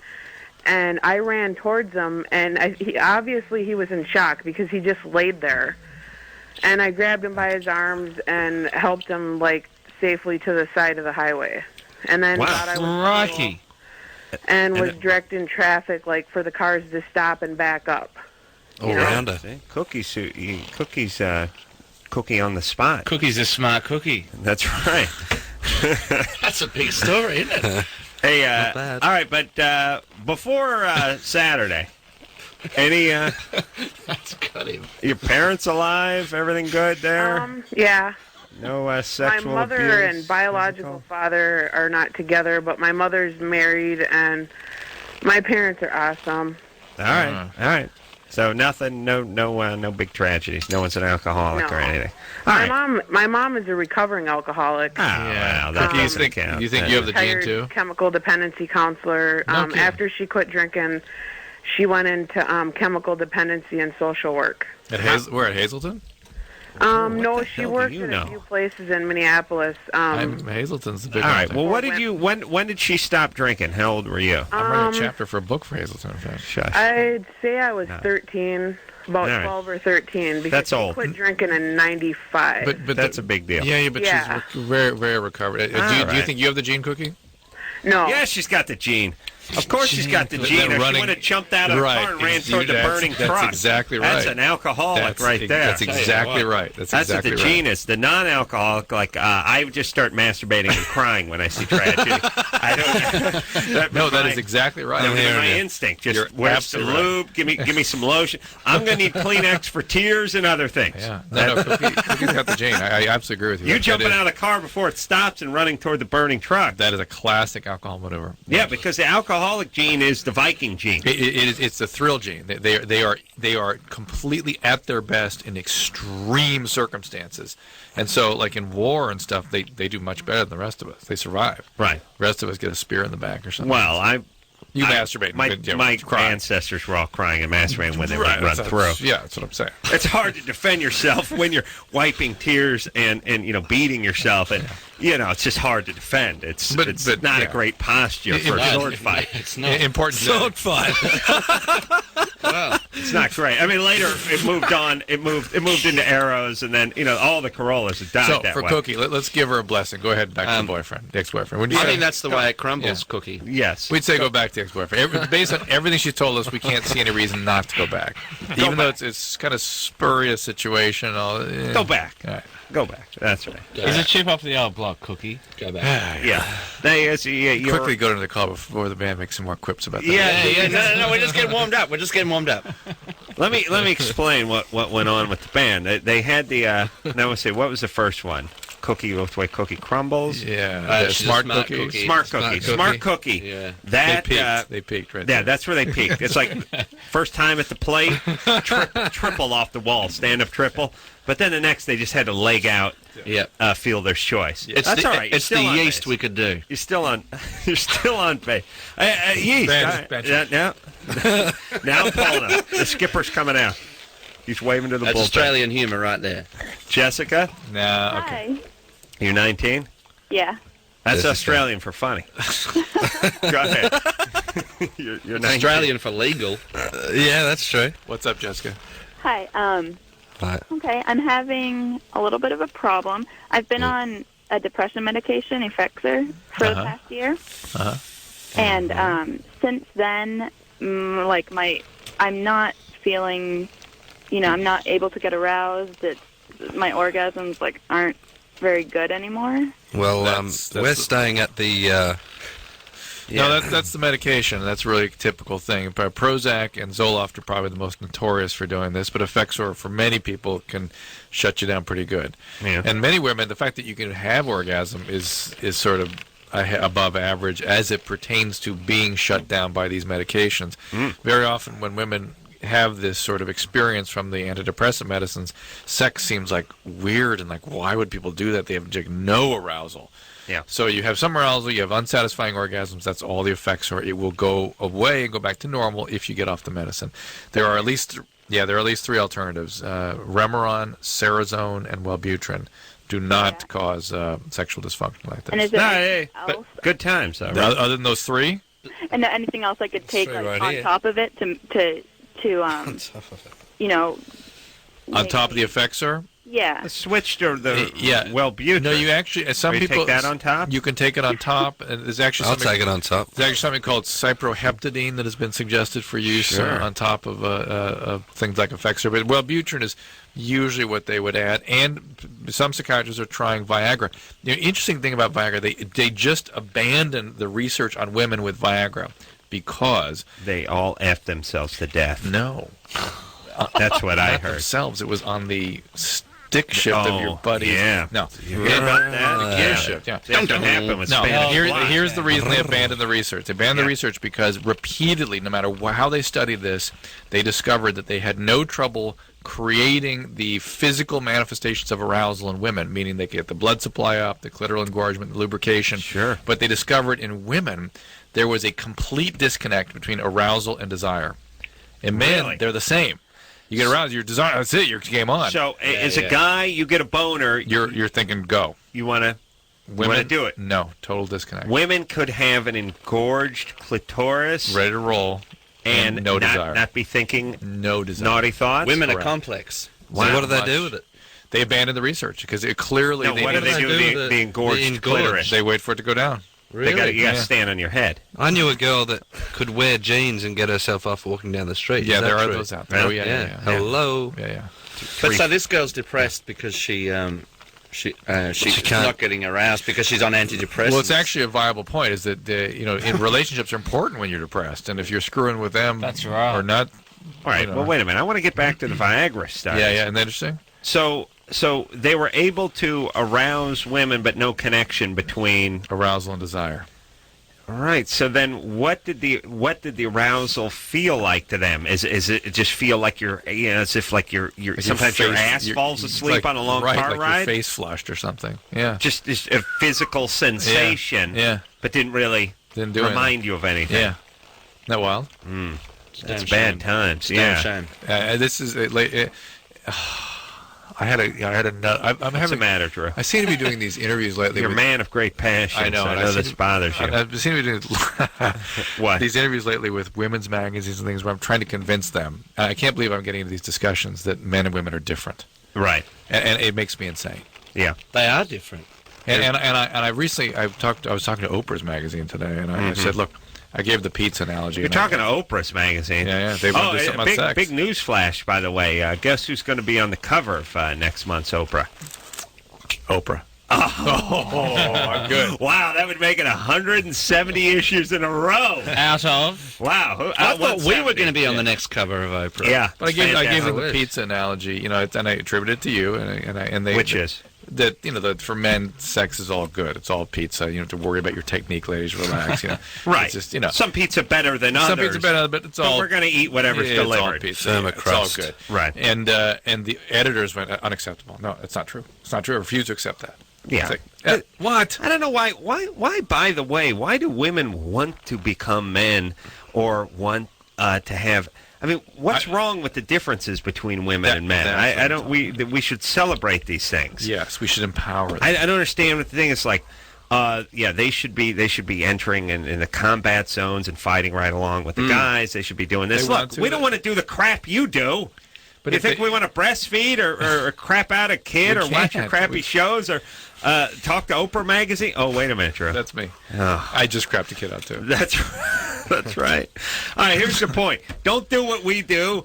And I ran towards him, and he was in shock because he just laid there. And I grabbed him by his arms and helped him safely to the side of the highway. And then thought I was Rocky. and was directing traffic for the cars to stop and back up. All rounder. Cookie's Cookie on the spot. Cookie's a smart cookie. That's right. That's a big story, isn't it? Hey, all right, but before Saturday, any That's got him. your parents alive? Everything good there? Yeah. No sexual My mother abuse? and biological father are not together, but my mother's married, and my parents are awesome. All right. So nothing, no big tragedies. No one's an alcoholic or anything. My mom is a recovering alcoholic. Oh, well, that doesn't count. You think you have the gene Retired too? chemical dependency counselor. kidding. After she quit drinking, she went into chemical dependency and social work. We're at Hazleton? No, she worked at a few places in Minneapolis. Hazleton's the big All one. right. Well, what did you? When did she stop drinking? How old were you? I'm writing a chapter for a book for Hazleton. In fact. Shush. I'd say I was 13, about All right. 12 or 13, because That's she old. quit drinking in 95. But that's a big deal. Yeah, but she's very, very recovered. Do you right. think you have the gene, Cookie? No. Yeah, she's got the gene. Of course she's got the gene. If she would have jumped out of the car and ran toward the burning truck. That's exactly right. That's an alcoholic right there. That's exactly right. That's exactly what the gene is. The non-alcoholic, like, I would just start masturbating and crying when I see tragedy. I don't. No, that is exactly right. That would be my instinct. Just wear some lube. Give me some lotion. I'm going to need Kleenex for tears and other things. Yeah. No, Cookie's got the gene. I absolutely agree with you. You jumping out of the car before it stops and running toward the burning truck. That is a classic alcohol maneuver. Yeah, because the alcoholic gene is the Viking gene. It's the thrill gene. They are completely at their best in extreme circumstances, and so like in war and stuff, they do much better than the rest of us. They survive. Right. The rest of us get a spear in the back or something. Well, you masturbate. My ancestors were all crying and masturbating when they would run through. Yeah, that's what I'm saying. It's hard to defend yourself when you're wiping tears and beating yourself, and it's just hard to defend. It's not a great posture for a sword fight. It's not important sword fight. Well, it's not great. I mean, later it moved on. It moved into arrows, and then all the Carollas have died that way. So for Cookie, let's give her a blessing. Go ahead, back to the boyfriend, the ex-boyfriend. I think that's the way it crumbles, Cookie. Yes. We'd say go back to the ex-boyfriend. Based on everything she told us, we can't see any reason not to go back. Even though it's kind of spurious situation. Go back. All right. Go back. That's right. He's a chip off the old block, Cookie. Go back. Yeah. Quickly go to the call before the band makes some more quips about that. Yeah. No. We're just getting warmed up. Let me explain what went on with the band. They had the. Now let's see. What was the first one? Cookie with the way Cookie crumbles. Yeah. Smart Cookie. Smart Cookie. Yeah. That they peaked right there. Yeah, that's where they peaked. It's like first time at the plate, triple off the wall, stand up triple. But then the next, they just had to leg out, Fielder's Choice. That's all right. It's the yeast we could do. You're still on. You're still on base. Yeast. Now I'm pulling up. The skipper's coming out. He's waving to the bullpen. That's Australian humor right there. Jessica. No. Okay. Hi. You're 19. Yeah. That's Australian for funny. Go ahead. You're 19. Australian for legal. Yeah, that's true. What's up, Jessica? Hi. Okay, I'm having a little bit of a problem. I've been on a depression medication, Effexor, for the past year. And since then, I'm not feeling, I'm not able to get aroused. My orgasms aren't very good anymore. Well, we're staying at the. No, that's the medication. That's really a typical thing. Prozac and Zoloft are probably the most notorious for doing this, but Effexor, for many people, can shut you down pretty good. Yeah. And many women, the fact that you can have orgasm is sort of above average as it pertains to being shut down by these medications. Very often when women have this sort of experience from the antidepressant medicines, sex seems weird and why would people do that? They have no arousal. Yeah. So you have some arousal, you have unsatisfying orgasms. That's all the effects are. It will go away and go back to normal if you get off the medicine. There are at least 3 alternatives: Remeron, Cerazone, and Wellbutrin. Do not cause sexual dysfunction like this. And is there anything else? But good times, though. Right? Other than those 3. And anything else I could take on top of it to on top of the Effexor? Yeah. Switch to the Wellbutrin. No, you actually, some people take that on top. You can take it on top. And there's actually I'll take it on top. There's actually something called cyproheptadine that has been suggested for use on top of things like Effexor. But Wellbutrin is usually what they would add. And some psychiatrists are trying Viagra. The interesting thing about Viagra, they just abandoned the research on women with Viagra because they all F themselves to death. No. That's what I heard. Themselves. It was on the stick shift of your buddies. Yeah. No. You heard about that? Gear shift, yeah. That don't happen with No, Spanish here's the reason they abandoned the research. They abandoned the research because repeatedly, no matter how they studied this, they discovered that they had no trouble creating the physical manifestations of arousal in women, meaning they could get the blood supply up, the clitoral engorgement, the lubrication. Sure. But they discovered in women there was a complete disconnect between arousal and desire. In men, they're the same. You get aroused, your desire, that's it, your game on. So, as a guy, you get a boner. You're thinking, go. You want to do it. No, total disconnect. Women could have an engorged clitoris. Ready to roll. And no desire. Not be thinking no desire. Naughty thoughts. Women are complex. Wow. So what do they do with it? They abandoned the research because it clearly... No, what do they do with the engorged clitoris? They wait for it to go down. Really? You got to stand on your head. I knew a girl that could wear jeans and get herself off walking down the street. Yeah, Is that there are true? those out there. Oh, yeah. Hello. Yeah. But so this girl's depressed because she's can't- not getting aroused because she's on antidepressants. Well, it's actually a viable point. Is that in relationships are important when you're depressed, and if you're screwing with them, That's right. or not. All right. Well, wait a minute. I want to get back to the Viagra stuff. Yeah. Isn't that interesting? So they were able to arouse women, but no connection between arousal and desire. All right. So then, what did the arousal feel like to them? Is it just feel like you're as if like you're Like sometimes your ass you're- falls it's asleep like- on a long right, car like ride? Your face flushed or something. Yeah. Just a physical sensation. Yeah. But didn't really remind you of anything. Yeah. Isn't that wild? That's bad times. Damn shame. This is I had a nut. I'm What's having the matter, Drew? I seem to be doing these interviews lately. You're a with, man of great passion. I know. So I and know seem this to- bothers you. I seem to be doing What? these interviews lately with women's magazines and things where I'm trying to convince them. And I can't believe I'm getting into these discussions that men and women are different. Right. And it makes me insane. Yeah. They are different. And I recently I was talking to Oprah's magazine today, and I said, look, I gave the pizza analogy. You're and talking to Oprah's magazine. Yeah. They want to do something on sex. Big news flash, by the way. Guess who's going to be on the cover of next month's Oprah? Oprah. Oh, good. Wow, that would make it 170 issues in a row. Out of? Wow. I thought we were going to be on the next cover of Oprah. Yeah. But I gave them fantastic. the pizza analogy, and I attributed it to you, and they Which is? That that for men, sex is all good. It's all pizza. You don't have to worry about your technique, ladies. Relax. Right. It's just some pizza better than others. Some pizza better, but it's all. But we're going to eat whatever's delivered. It's all pizza. It's all good. Right. And the editors went unacceptable. No, it's not true. It's not true. I refuse to accept that. Yeah. It's like, what? I don't know why. Why? By the way, why do women want to become men or want to have? I mean, what's wrong with the differences between women and men? I don't. We should celebrate these things. Yes, we should empower them. I don't understand what the thing is like. They should be entering in the combat zones and fighting right along with the guys. They should be doing this. Look, we don't want to do the crap you do. But you think we want to breastfeed or crap out a kid or watch your crappy shows or talk to Oprah magazine? Oh, wait a minute, Drew. That's me. Oh. I just crapped a kid out too. That's right. All right, here's the point. Don't do what we do.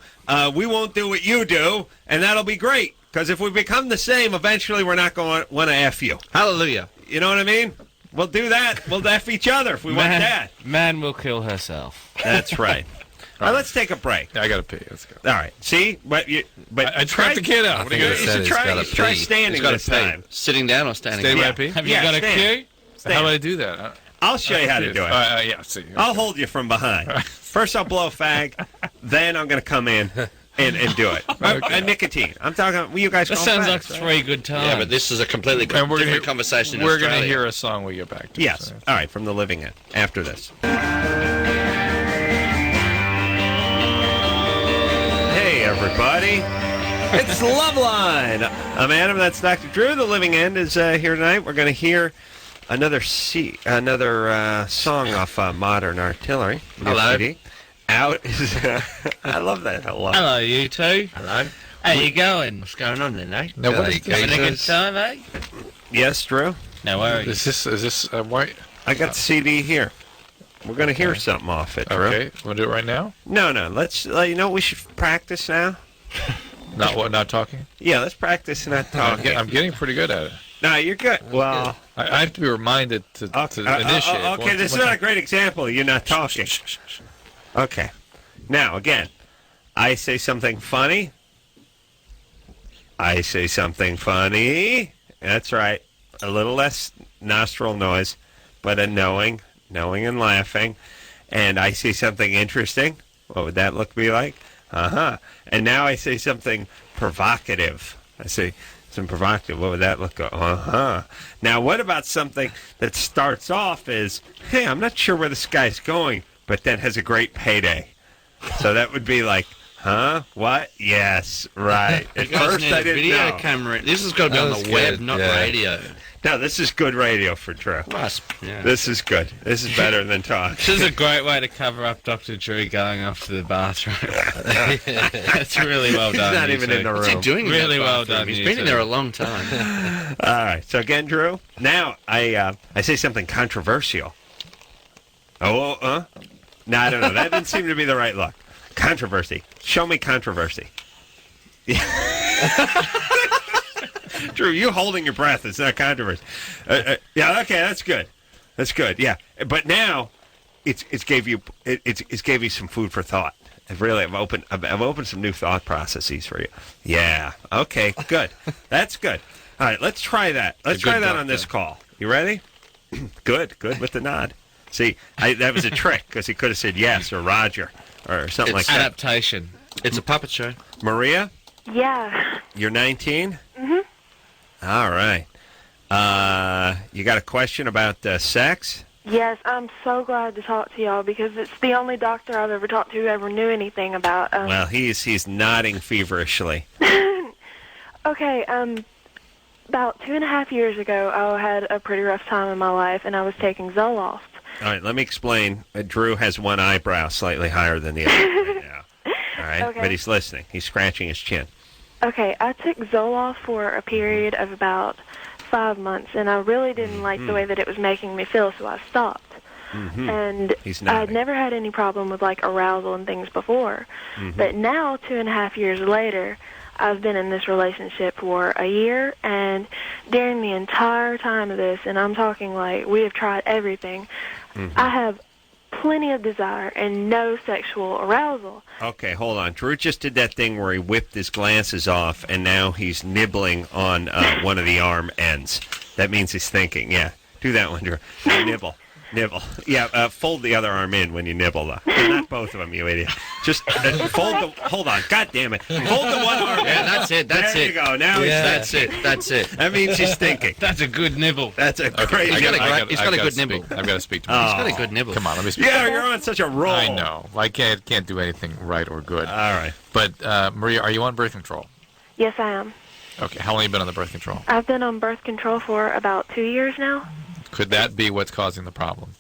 We won't do what you do, and that'll be great. Because if we become the same, eventually we're not going to want to F you. Hallelujah. You know what I mean? We'll do that. We'll F each other if we want that. Man will kill herself. That's right. All right, let's take a break. I got to pee. Let's go. All right. See? But I tried the kid out. What are you You should try standing this time. Sitting down or standing? Stay up? where I pee? Have you got a cue? How do I do that? I'll show you how to do it. Yeah, see. I'll hold you from behind. First I'll blow a fag, then I'm going to come in and do it. And nicotine. I'm talking, you guys That going sounds fast, like right? 3 good times. Yeah, but this is a completely different conversation. We're going to hear a song we get back to. Yes. So. All right, from the living end. After this. Hey, everybody. It's Loveline. I'm Adam. That's Dr. Drew. The living end is here tonight. We're going to hear another song off Modern Artillery. Hello. CD. Out is... I love that. Hello. Hello, you two. Hello. How you going? What's going on then, eh? Now, what is Having a good time, eh? Yes, Drew? No worries. Is this white? I got the CD here. We're going to hear something off it, Drew. Okay. Want to do it right now? No. Let's, you know, we should practice now. Not talking? Yeah, let's practice not talking. I'm getting pretty good at it. No, you're good. Well, I have to be reminded to initiate. Okay, this is not a great example. You're not talking. Okay. Now, again, I say something funny. I say something funny. That's right. A little less nostril noise, but a knowing and laughing. And I say something interesting. What would that look be like? Uh-huh. And now I say something provocative. I say some provocative. What would that look like? Uh-huh. Now, what about something that starts off as, hey, I'm not sure where this guy's going, but then has a great payday? So that would be like, huh? What? Yes, right. At You guys first need I a didn't video know. camera. This has got to be on the web, not radio. No, this is good radio for Drew. Must. Yeah. This is good. This is better than talk. This is a great way to cover up Dr. Drew going off to the bathroom. That's really well done. He's not even in the room. What's he doing? Really in that well bathroom? done. He's you been in two. there a long time. All right. So again, Drew. Now I say something controversial. No, I don't know. That didn't seem to be the right look. Controversy. Show me controversy. Drew, you holding your breath. It's not controversy. Yeah, okay, that's good. That's good. Yeah, but now it's gave you some food for thought. I've opened some new thought processes for you. Yeah. Okay. Good. That's good. All right. Let's try that. Let's try that on this call. You ready? Good. Good with the nod. See, that was a trick because he could have said yes or Roger or something like that. Adaptation. It's a puppet show. Maria, Yeah. you're 19. Mhm. All right. You got a question about sex? Yes, I'm so glad to talk to y'all because it's the only doctor I've ever talked to who ever knew anything about. Well, he's nodding feverishly. Okay, about 2.5 years ago, I had a pretty rough time in my life, and I was taking Zoloft. All right, let me explain. Drew has one eyebrow slightly higher than the other right now. All right, Okay. but he's listening. He's scratching his chin. Okay, I took Zoloft for a period of about 5 months, and I really didn't like the way that it was making me feel, so I stopped. And He's I'd nodding. never had any problem with, like, arousal and things before. But now, 2.5 years later, I've been in this relationship for a year, and during the entire time of this, and I'm talking like we have tried everything, I have plenty of desire and no sexual arousal. Okay, hold on. Drew just did that thing where he whipped his glasses off, and now he's nibbling on one of the arm ends. That means he's thinking. Yeah, do that one, Drew. Nibble. Nibble. Yeah, fold the other arm in when you nibble, though. Not both of them, you idiot. Just fold the... Hold on. God damn it. Fold the one arm in. Yeah, that's it. That's there it. There you go. Now That's it. That's it. That means he's thinking. That's a good nibble. That's a great He's got nibble. he's got a good nibble. I've got to speak to him. Oh. He's got a good nibble. Come on, let me speak. Yeah, you're on such a roll. I know. I can't do anything right or good. All right. But Maria, are you on birth control? Yes, I am. Okay. How long have you been on the birth control? I've been on birth control for about 2 years now. Could that be what's causing the problem?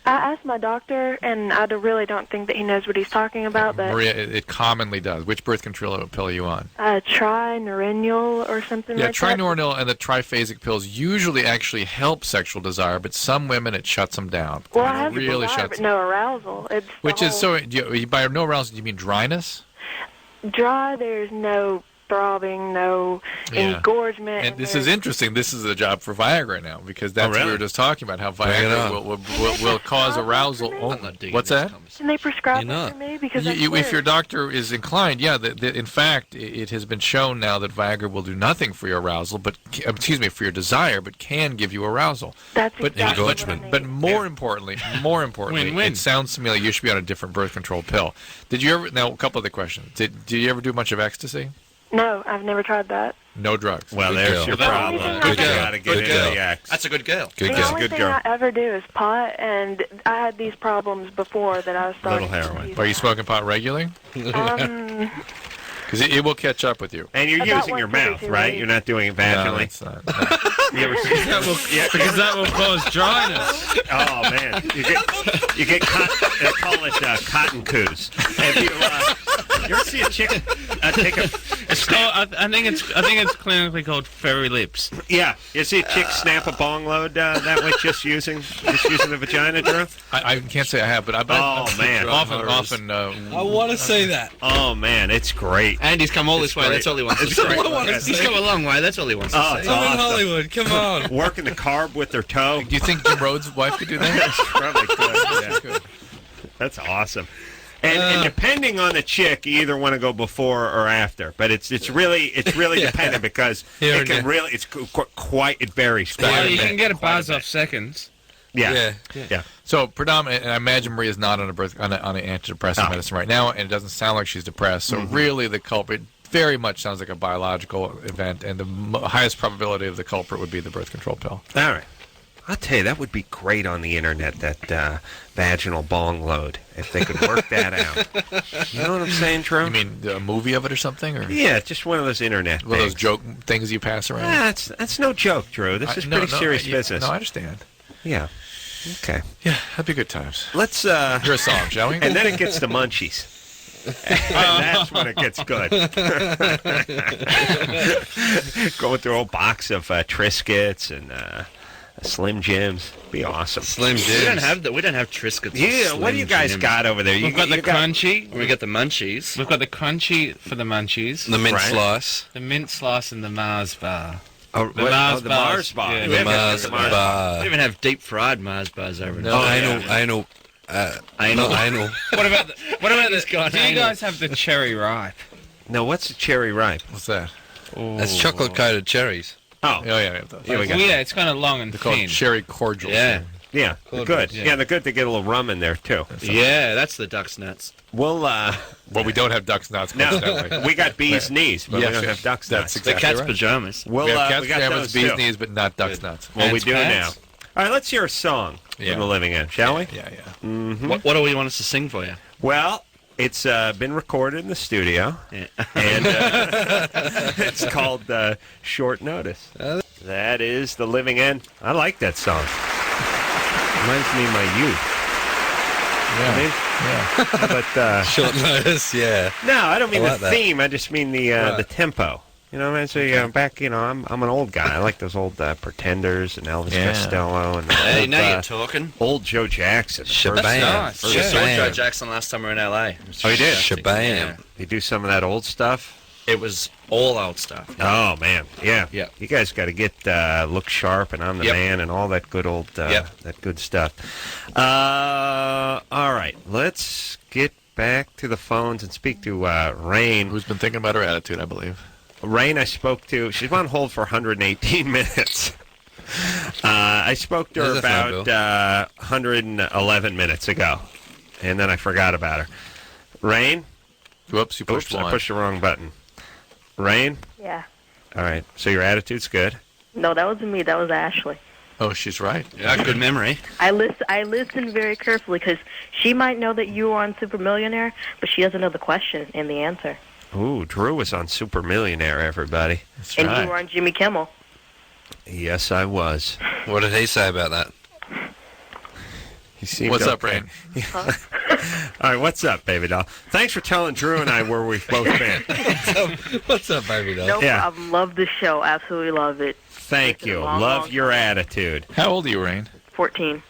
I asked my doctor, and I really don't think that he knows what he's talking about, but Maria, it commonly does. Which birth control pill are you on? Trinorenial or something Yeah, like that. trinormal and the triphasic pills usually actually help sexual desire, but some women it shuts them down. Well, It I have really desire, shuts but no arousal. It's the Which is whole so. By no arousal, do you mean dryness? dry. There's no throbbing, no Yeah. engorgement. And this is interesting. This is a job for Viagra now because that's what we really? were just talking about. How Bring it Viagra on. will cause arousal. I'm not digging What's this that? conversation. Can they prescribe You're it not. for me? Because If your doctor is inclined, yeah. In fact, it has been shown now that Viagra will do nothing for your arousal, but for your desire, but can give you arousal. that's But exactly what I engorgement. need. But more importantly, Win-win. it sounds to me like you should be on a different birth control pill. Did you ever? Now, a couple other questions. Did you ever do much of ecstasy? No, I've never tried that. No drugs. Well, Good there's girl. your The only problem. thing You I- gotta get Good into girl. the X. That's a good girl. Good The girl. only Good thing girl. I ever do is pot, and I had these problems before that I started. Little heroin. Are you smoking pot regularly? Um, Because it will catch up with you. And you're About using your once every mouth, 2 right? weeks. You're not doing it No, vaginally. it's not. You ever seen Because that will cause dryness. Oh man, you get cotton, they call it cotton coos. If you ever see a chicken take a It's called. I think it's clinically called fairy lips. yeah, you see a chick snap a bong load that way just using the vagina, Drew. I can't say I have, but Oh, man. often. I want to say that. Oh man, it's great. And he's come all this way. great. That's all he wants to It's say. great. He's come a long way. That's all he wants to Oh, say. it's I'm in awesome. Hollywood. Come on. Working the carb with their toe. Do you think Jim Rhodes' wife could do that? That's probably good. Yeah. That's awesome. And depending on the chick, you either want to go before or after. But it's really dependent because Here it can and really it varies. Well, you quite a can bit, get a quite buzz bit. off seconds. Yeah. Yeah. So Predominant, and I imagine Maria's not on an antidepressant No. medicine right now, and it doesn't sound like she's depressed. So really, the culprit very much sounds like a biological event, and the highest probability of the culprit would be the birth control pill. all right. I'll tell you, that would be great on the internet, that vaginal bong load, if they could work that out. You know what I'm saying, Drew? You mean a movie of it or something? Or Yeah, just one of those internet one of those things. joke things you pass around? That's no joke, Drew. This is pretty serious business. No, I understand. Yeah. Okay. Yeah, that'd be good times. Let's hear a song, shall we? And then it gets the munchies. And that's when it gets good. Going through a whole box of Triscuits and Slim Jims. Be awesome. Slim Jims. We don't have Triscuits. Yeah, what do you guys got over there? We've got the crunchy. We got the munchies. We've got the crunchy for the munchies. The mint slice. The mint slice and the Mars bar. Oh, the Mars bar. Yeah, The Mars bar. We even have deep fried Mars bars over there. Anal. Anal. What about the? Do you guys have the cherry ripe? No, what's a cherry ripe? What's that? That's chocolate coated cherries. Oh, yeah. Yeah, it's kind of long and They're called thin. cherry cordials. Yeah. Yeah, they're good. Yeah, they're good to get a little rum in there, too. Yeah, that's the duck's nuts. Well, we don't have duck's nuts. No, we got bee's knees, but we don't have duck's nuts. That's exactly The cat's right. pajamas. Well, We have cat's we got pajamas, those, bee's too. knees, but not duck's nuts. Well, we Pants do now. pants? All right, let's hear a song from the living end, shall we? Yeah. Mm-hmm. What do we want us to sing for you? Well, it's been recorded in the studio, Yeah. and it's called Short Notice. That is the living end. I like that song. Reminds me of my youth. Yeah. But Short notice, yeah. no, I don't mean I like the that. theme. I just mean the tempo. You know what I mean? So back, I'm an old guy. I like those old Pretenders and Elvis Costello and Hey, old, now you're talking. old Joe Jackson. Shabam. nice. We saw Shabam. Joe Jackson last time we were in LA. Oh, you did? Shabam. You do some of that old stuff? It was all old stuff. Oh, man. Yeah. Yeah. You guys got to get Look Sharp and I'm the Yep. Man and all that good old, that good stuff. All right. Let's get back to the phones and speak to Rain. Who's been thinking about her attitude, I believe. Rain, I spoke to. She's on hold for 118 minutes. I spoke to her There's a phone about 111 minutes ago, and then I forgot about her. Rain? Whoops, you pushed I one. pushed the wrong button. Rain? Yeah. All right. So your attitude's good. No, that wasn't me. That was Ashley. Oh, she's right. Yeah, good memory. I listened very carefully because she might know that you were on Super Millionaire, but she doesn't know the question and the answer. Ooh, Drew was on Super Millionaire, everybody. That's And right. you were on Jimmy Kimmel. Yes, I was. What did he say about that? He seemed What's up, okay. Rain? All right, what's up, baby doll? Thanks for telling Drew and I where we've both been. What's up, baby doll? No Yeah. problem. Love the show. Absolutely love it. Thank you. Long, Love long your attitude. How old are you, Rain? 14.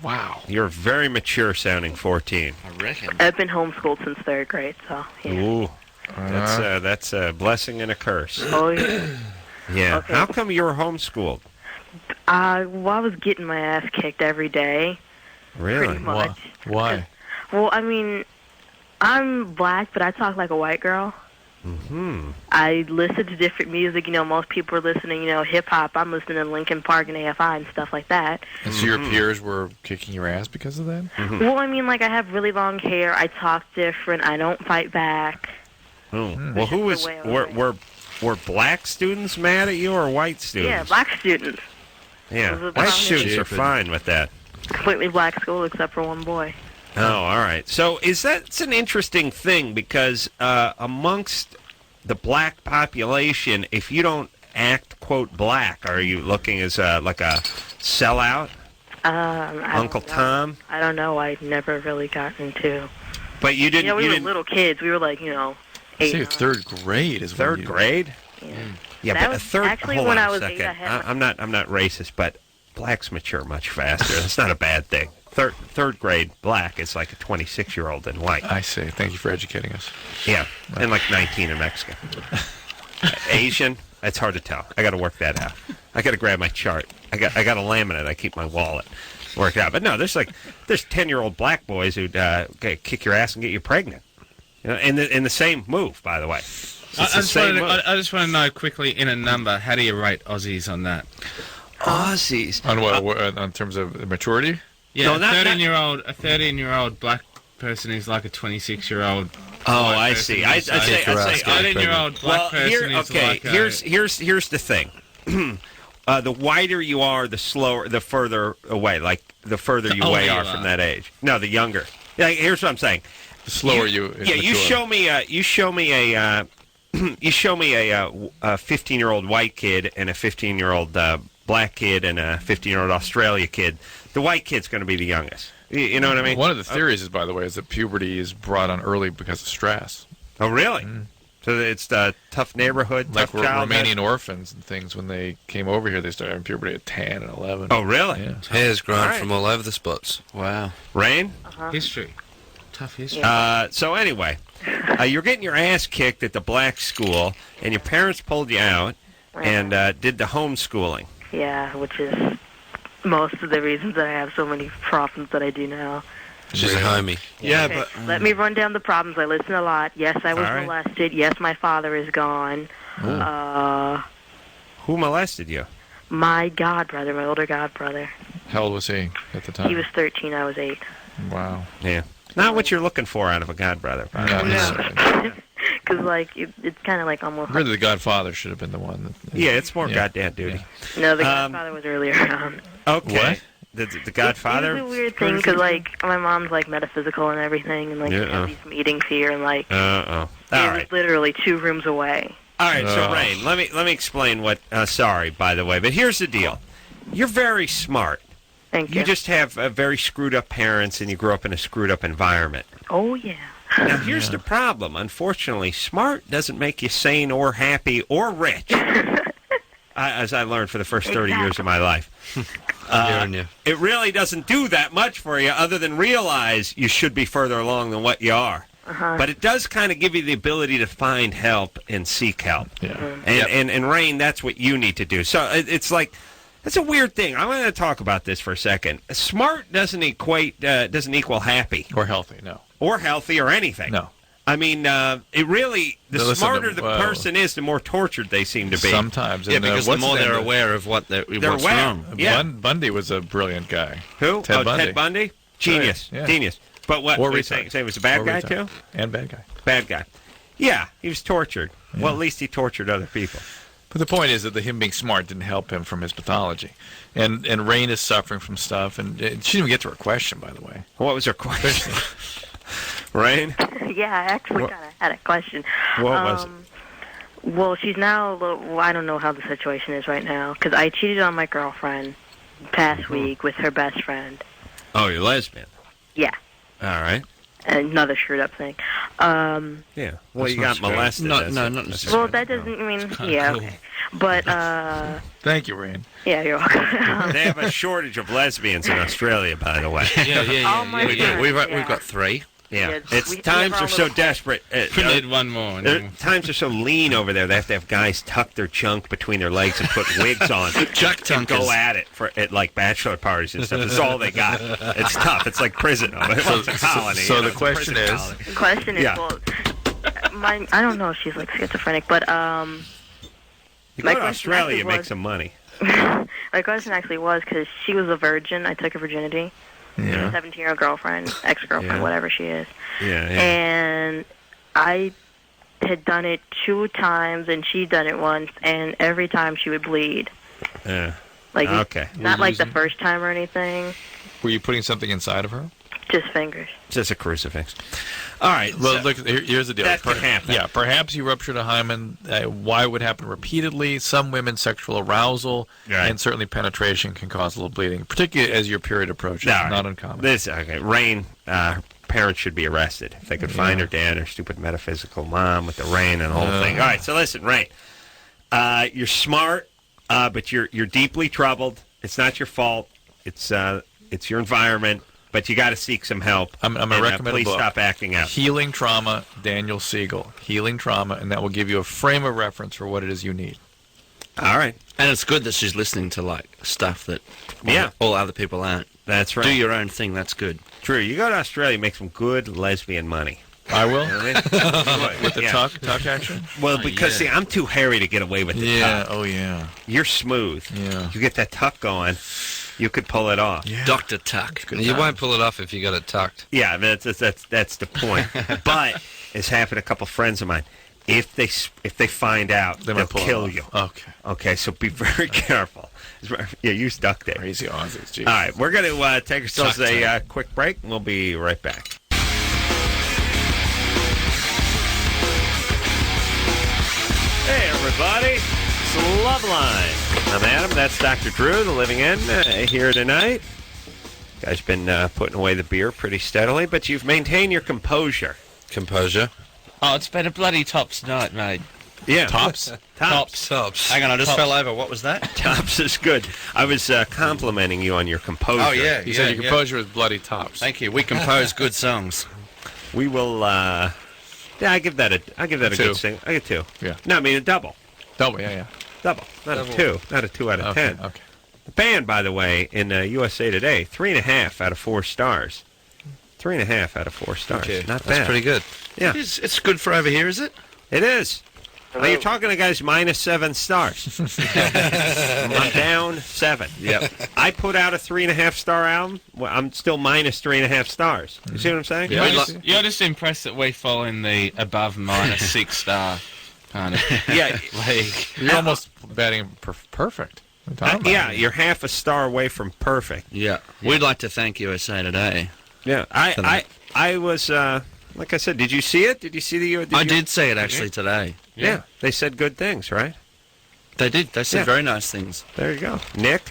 Wow. You're very mature sounding 14. I reckon. I've been homeschooled since 3rd grade, so yeah. Ooh. That's a blessing and a curse. Oh, yeah. Yeah. Okay. How come you were homeschooled? Well, I was getting my ass kicked every day. Really? Pretty much. Why? Well, I mean, I'm black, but I talk like a white girl. Mm-hmm. I listen to different music. Most people are listening, hip-hop. I'm listening to Linkin Park and AFI and stuff like that. And so your peers were kicking your ass because of that? Mm-hmm. Well, I mean, I have really long hair. I talk different. I don't fight back. Oh. Well, who was... Were black students mad at you or white students? Yeah, black students. Yeah. Those are White the students are Stupid. fine with that. Completely black school except for one boy. Oh, all right. So it's an interesting thing because amongst the black population, if you don't act, quote, black, are you looking as like a sellout? Uncle Tom? I don't know. I never really got into... But you didn't... we you were didn't, little kids. We were like, 8. See, 3rd grade is when third you- grade? Yeah. Yeah, That but a was third... actually hold when on I a was second. 8, I had I'm not racist, but blacks mature much faster. That's not a bad thing. Third grade black is like a 26-year-old in white. I see. Thank you for educating us. Yeah, and like 19 in Mexican. Asian, it's hard to tell. I got to work that out. I got to grab my chart. I got a laminate. I keep my wallet. Work it out. But no, there's 10-year-old black boys who kick your ass and get you pregnant. In the same move, by the way. I just want to know quickly in a number, how do you rate Aussies on that? Aussies. On what? On terms of maturity? Yeah, No, a 13-year-old black person is like a 26-year-old. Oh, I see. I say 13-year-old black person is like a... here's the thing. the whiter you are, the further away. Like the further you are from that age. No, the younger. Yeah, here's what I'm saying. The slower you. Yeah, you show me a 15-year-old white kid and a 15-year-old black kid and a 15-year-old Australia kid. The white kid's going to be the youngest. You know what I mean? One of the theories is, by the way, is that puberty is brought on early because of stress. Oh, really? So it's the tough neighborhood, like tough childhood? Romanian orphans and things. When they came over here, they started having puberty at 10 and 11. Oh, really? Yeah. Hair's growing from all over the spots. Wow. Rain? History. Tough history. So anyway, you're getting your ass kicked at the black school, and your parents pulled you out and did the homeschooling. Yeah, which is most of the reasons that I have so many problems that I do now. She's a homie. Yeah, Okay, but let me run down the problems. I listen a lot. Yes, I was All right. molested. Yes, my father is gone. Who molested you? My godbrother, my older godbrother. How old was he at the time? He was 13. I was 8. Wow. Yeah. Not what you're looking for out of a godbrother. Not necessarily. Because, like, it's kind of like almost... Really, the Godfather should have been the one. Yeah, it's more goddamn duty. No, the godfather was earlier on. Okay. What? The Godfather? It was a weird thing, because, like, my mom's, like, metaphysical and everything, and, like, she has these meetings here, and, like... All It was right. literally 2 rooms away. All right, so Rain, let me explain what. Sorry, by the way, but here's the deal. You're very smart. Thank you. You just have very screwed up parents, and you grew up in a screwed up environment. Oh, yeah. Now, here's the problem. Unfortunately, smart doesn't make you sane or happy or rich, as I learned for the first 30 years of my life. It really doesn't do that much for you other than realize you should be further along than what you are. But it does kind of give you the ability to find help and seek help. Yeah. And Rain, that's what you need to do. So it's like, it's a weird thing. I want to talk about this for a second. Smart doesn't equal happy. Or healthy, no. Or healthy or anything. No. I mean, it really, the Listen, smarter the person is, the more tortured they seem to be. Sometimes. Yeah, And, because the more they're aware of what's aware. wrong. Yeah. Bundy was a brilliant guy. Who? Ted Bundy. Ted Bundy? Genius. Right, yeah. Genius. But what Or were you retired. saying? He was a bad Or guy, retired. too? And bad guy. Bad guy. Yeah, he was tortured. Yeah. Well, at least he tortured other people. But the point is that him being smart didn't help him from his pathology. And Rain is suffering from stuff. And she didn't even get to her question, by the way. What was her question? Rain? Yeah, I actually kind of had a question. What was it? Well, she's now, well, I don't know how the situation is right now, because I cheated on my girlfriend past week with her best friend. Oh, you're lesbian. Yeah. All right. Another screwed up thing. Yeah. Well, you got molested. Not necessarily. Well, that doesn't mean, yeah, okay. But, Thank you, Rain. yeah, you're welcome. They have a shortage of lesbians in Australia, by the way. Oh, my God, We've yeah. got 3. Yeah, Yeah, it's we times have our are so little- desperate. We need one more. Times are so lean over there. They have to have guys tuck their junk between their legs and put wigs on. Jack and go tunkers. at it at like bachelor parties and stuff. That's all they got. It's tough. It's like prison. It's a colony. So you know, the it's a question prison is- colony. The question is, Yeah. well, I don't know if she's, like, schizophrenic, but, You my go to question Australia, actually make was- some money. my question actually was, because she was a virgin, I took her virginity. Yeah. 17-year-old girlfriend, ex-girlfriend, Yeah. whatever she is. Yeah. And I had done it 2 times, and she'd done it once, and every time she would bleed. Yeah. Like, Okay. not like the first time or anything, Were you putting something inside of her? just fingers. Just a crucifix. All right. Well, so- look, here's the deal. That could happen. Yeah, perhaps you ruptured a hymen. Why would happen repeatedly? Some women's sexual arousal Right. and certainly penetration can cause a little bleeding, particularly as your period approaches. All right. Not uncommon. Rain, her parents should be arrested. If they could find her dad, her stupid metaphysical mom with the rain and the whole thing. All right, so listen, Rain. You're smart, but you're deeply troubled. It's not your fault. It's your environment, but you got to seek some help. I'm going to recommend please a book. stop acting out. Healing Trauma, Daniel Siegel. Healing Trauma, and that will give you a frame of reference for what it is you need. All right. And it's good that she's listening to, like, stuff that all other people aren't. That's right. Do your own thing. That's good. True. You go to Australia, make some good lesbian money. I will. You know what I mean? With the Yeah. tuck action? Well, because, see, I'm too hairy to get away with the Yeah, tuck. oh yeah. You're smooth. Yeah. You get that tuck going, you could pull it off. Yeah. Dr. Tuck. You won't pull it off if you got it tucked. Yeah, that's the point. But it's happened to a couple friends of mine. If they find out, They they'll might pull it kill off. you. Okay. Okay, so be very careful. Yeah, use duct tape. Crazy Aussies, geez. All right, we're going to take ourselves a quick break, and we'll be right back. Hey, everybody. It's Loveline. I'm Adam. That's Dr. Drew, the living end, here tonight. You guys been putting away the beer pretty steadily, but you've maintained your composure. Composure. Oh, it's been a bloody tops night, mate. Yeah. Tops? Tops. Hang on, I just fell over. What was that? Tops is good. I was complimenting you on your composure. Oh, yeah. You said your composure was bloody tops. Thank you. We compose good songs. We will, yeah, I give that a good sing. I get 2. Yeah. No, I mean a double. Double, yeah. Double. Not a 2. Not a 2 out of 10. Okay. The band, by the way, in USA Today, 3.5 out of 4 stars. 3.5 out of 4 stars. Okay. Not bad. That's pretty good. Yeah. It's good for over here, is it? It is. Oh, you're talking to guys minus 7 stars. I'm down 7. Yep. I put out a 3.5 star album. Well, I'm still minus 3.5 stars. You see what I'm saying? Yeah. You're just impressed that we fall in the above minus 6 star kind of league. You're almost batting perfect. Yeah, you're half a star away from perfect. Yeah. We'd like to thank USA Today. Yeah. I was, like I said, did you see it? Did you see the... I did see it, actually, today. Yeah. They said good things, right? They did. They said very nice things. There you go. Nick?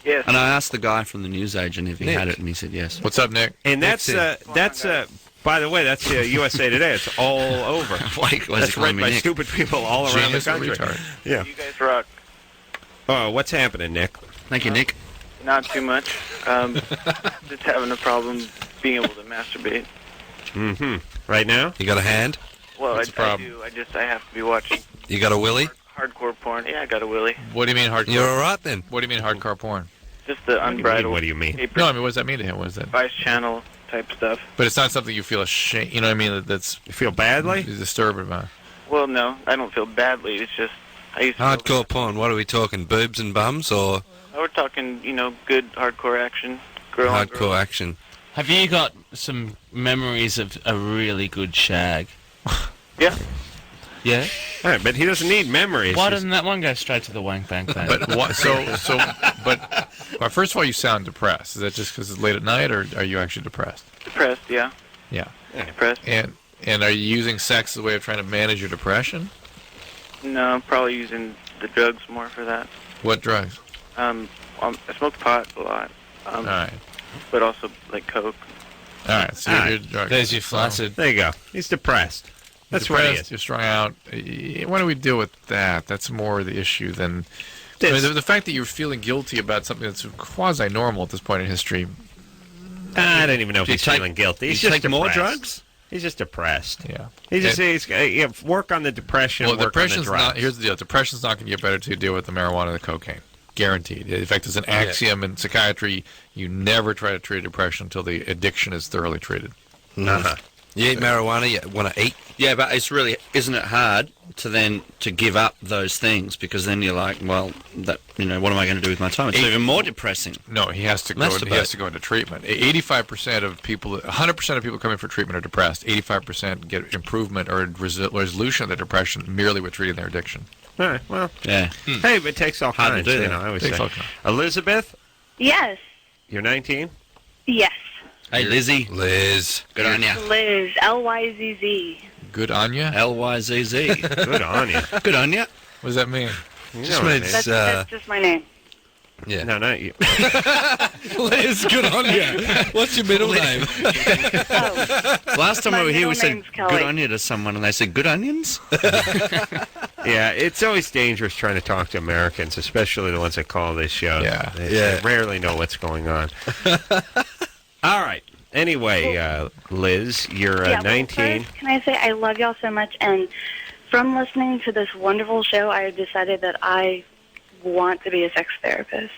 Yes. And I asked the guy from the newsagent if he Nick. had it, and he said yes. What's up, Nick? And that's by the way, that's USA Today. It's all over. That's read by stupid people all around the country. Yeah. You guys rock. Oh, what's happening, Nick? Thank you, Nick. Not too much. Just having a problem being able to masturbate. Mm-hmm. Right now? You got a hand? Well, What's the problem? I do. I have to be watching You got a willy? hardcore porn. Yeah, I got a willy. What do you mean hardcore? You're all right then. What do you mean hardcore porn? Just the unbridled. What do you mean? No, I mean, what does that mean to him? What is that? Vice channel type stuff. But it's not something you feel ashamed. You know what I mean? That's you feel badly? Disturbed about. Well, no, I don't feel badly. It's just I used to. Hardcore porn. What are we talking? Boobs and bums or We're talking, good hardcore action. Girl on girl. hardcore action? Have you got some memories of a really good shag? Yeah. Yeah? All right, but he doesn't need memories. Why doesn't that one go straight to the wank bank then? But what? Well, first of all, you sound depressed. Is that just because it's late at night, or are you actually depressed? Depressed, yeah. Yeah. Depressed. And are you using sex as a way of trying to manage your depression? No, I'm probably using the drugs more for that. What drugs? I smoke pot a lot. All right. But also like coke. All right. So you're drugs. There's your flaccid. There you go. He's depressed. That's what he is. You're strung out. Why do we deal with that? That's more the issue than the fact that you're feeling guilty about something that's quasi-normal at this point in history. I don't even know if he's feeling guilty. He's just take more depressed. drugs? He's just depressed. Yeah. He's work on the depression. Well, work on the depression's drugs. not. Here's the deal. Depression's not going to get better till you deal with the marijuana and the cocaine. Guaranteed. In fact, it's an axiom in psychiatry. You never try to treat depression until the addiction is thoroughly treated. Uh-huh. You eat marijuana, you want to eat? Yeah, but it's really, isn't it hard to give up those things, because then you're like, well, what am I going to do with my time? It's even more depressing. No, he has to go. He has to go into treatment. 85% of people, 100% of people coming for treatment are depressed. 85% get improvement or resolution of their depression merely with treating their addiction. All right. Well. Yeah. Hey, but it takes all Hard to kinds. do that. I always Takes say. all kinds. Elizabeth, Yes. you're 19. Yes. Hey, Lizzie. Liz. Good on ya. Liz. L-Y-Z-Z. Good on ya? L-Y-Z-Z. Good on you. Good on ya. What does that mean? Just means, That's just my name. yeah. No, not you. Liz, good on you. What's your middle name? Last time My we were here, we middle said name's Kelly. good on you to someone, and they said good onions. Yeah, it's always dangerous trying to talk to Americans, especially the ones that call this show. Yeah. They rarely know what's going on. All right. Anyway, Liz, you're 19. Well, first, can I say I love y'all so much, and from listening to this wonderful show, I have decided that I want to be a sex therapist.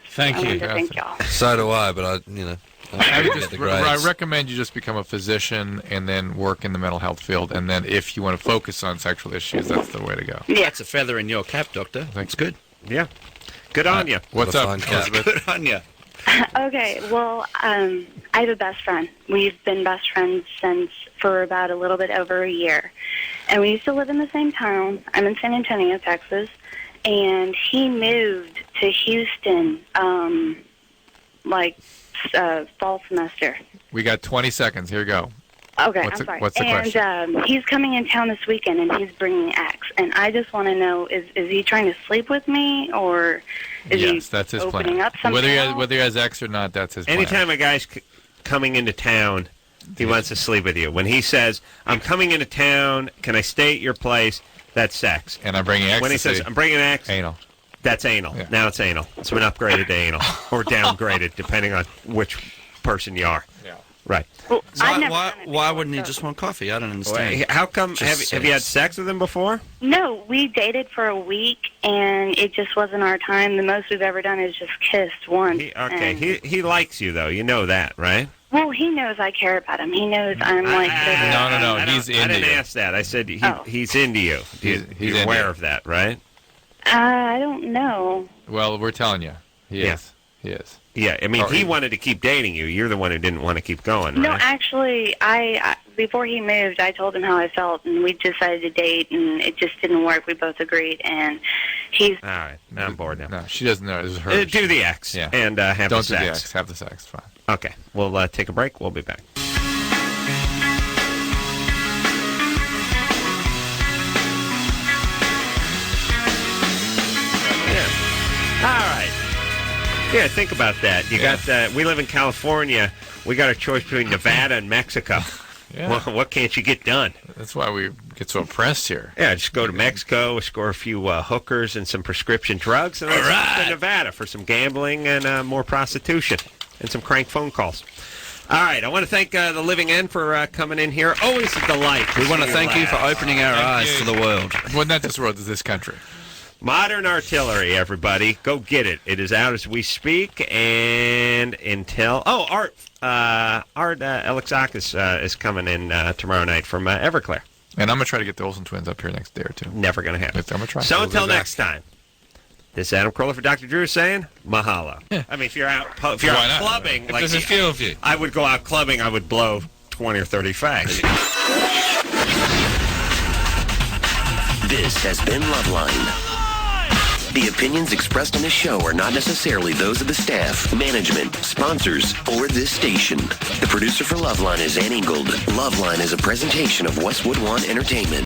Thank I you. want to thank y'all. So do I, but I recommend you just become a physician and then work in the mental health field. And then if you want to focus on sexual issues, that's the way to go. Yeah. That's a feather in your cap, Doctor. That's good. Yeah. Good on you. What's up, Elizabeth? Good on you. Okay, well, I have a best friend. We've been best friends for about a little bit over a year. And we used to live in the same town. I'm in San Antonio, Texas. And he moved to Houston, fall semester. We got 20 seconds. Here we go. Okay, What's I'm sorry. What's the question? And he's coming in town this weekend, and he's bringing X. And I just want to know, is he trying to sleep with me, or is he that's his opening plan. up somehow? Whether he has X or not, that's his plan. Anytime a guy's coming into town, he wants to sleep with you. When he says, I'm coming into town, can I stay at your place, that's sex. And I'm bringing X. When he says, I'm bringing X, anal. That's anal. Yeah. Now it's anal. It's been upgraded to anal. Or downgraded, depending on which person you are. Yeah. Right. Well, So why wouldn't he just want coffee? I don't understand. How come? Just Have you had sex with him before? No, we dated for a week, and it just wasn't our time. The most we've ever done is just kissed once. He likes you, though. You know that, right? Well, he knows I care about him. He knows I'm like... No. He's into you. I didn't ask that. I said he's into you. He's aware of that, right? I don't know. Well, we're telling you. He is. He is. Yeah, I mean, he wanted to keep dating you. You're the one who didn't want to keep going, right? No, actually, I before he moved, I told him how I felt, and we decided to date, and it just didn't work. We both agreed, and he's... All right, now I'm bored now. No, she doesn't know. This is her. Do the X and have Don't the sex. do the X. Have the sex. Fine. Okay, we'll take a break. We'll be back. Yeah. All right. Yeah, think about that. You got we live in California. We got a choice between Nevada and Mexico. Yeah. Well, what can't you get done? That's why we get so oppressed here. Yeah, just go to Mexico, score a few hookers and some prescription drugs, and then to Nevada for some gambling and more prostitution and some crank phone calls. All right, I want to thank the Living End for coming in here. Always a delight. We want to thank you for opening our eyes to the world. Well, not this world, it's this country. Modern Artillery, everybody. Go get it. It is out as we speak. And until... Oh, Art Alexakis is coming in tomorrow night from Everclear. And I'm going to try to get the Olsen twins up here next day or two. Never going to happen. I'm going to try. So until next time, this is Adam Carolla for Dr. Drew saying mahalo. Yeah. I mean, if you're out clubbing... If there's a few of you. I would go out clubbing. I would blow 20 or 30 fags. This has been Loveline. The opinions expressed on this show are not necessarily those of the staff, management, sponsors, or this station. The producer for Loveline is Ann Ingold. Loveline is a presentation of Westwood One Entertainment.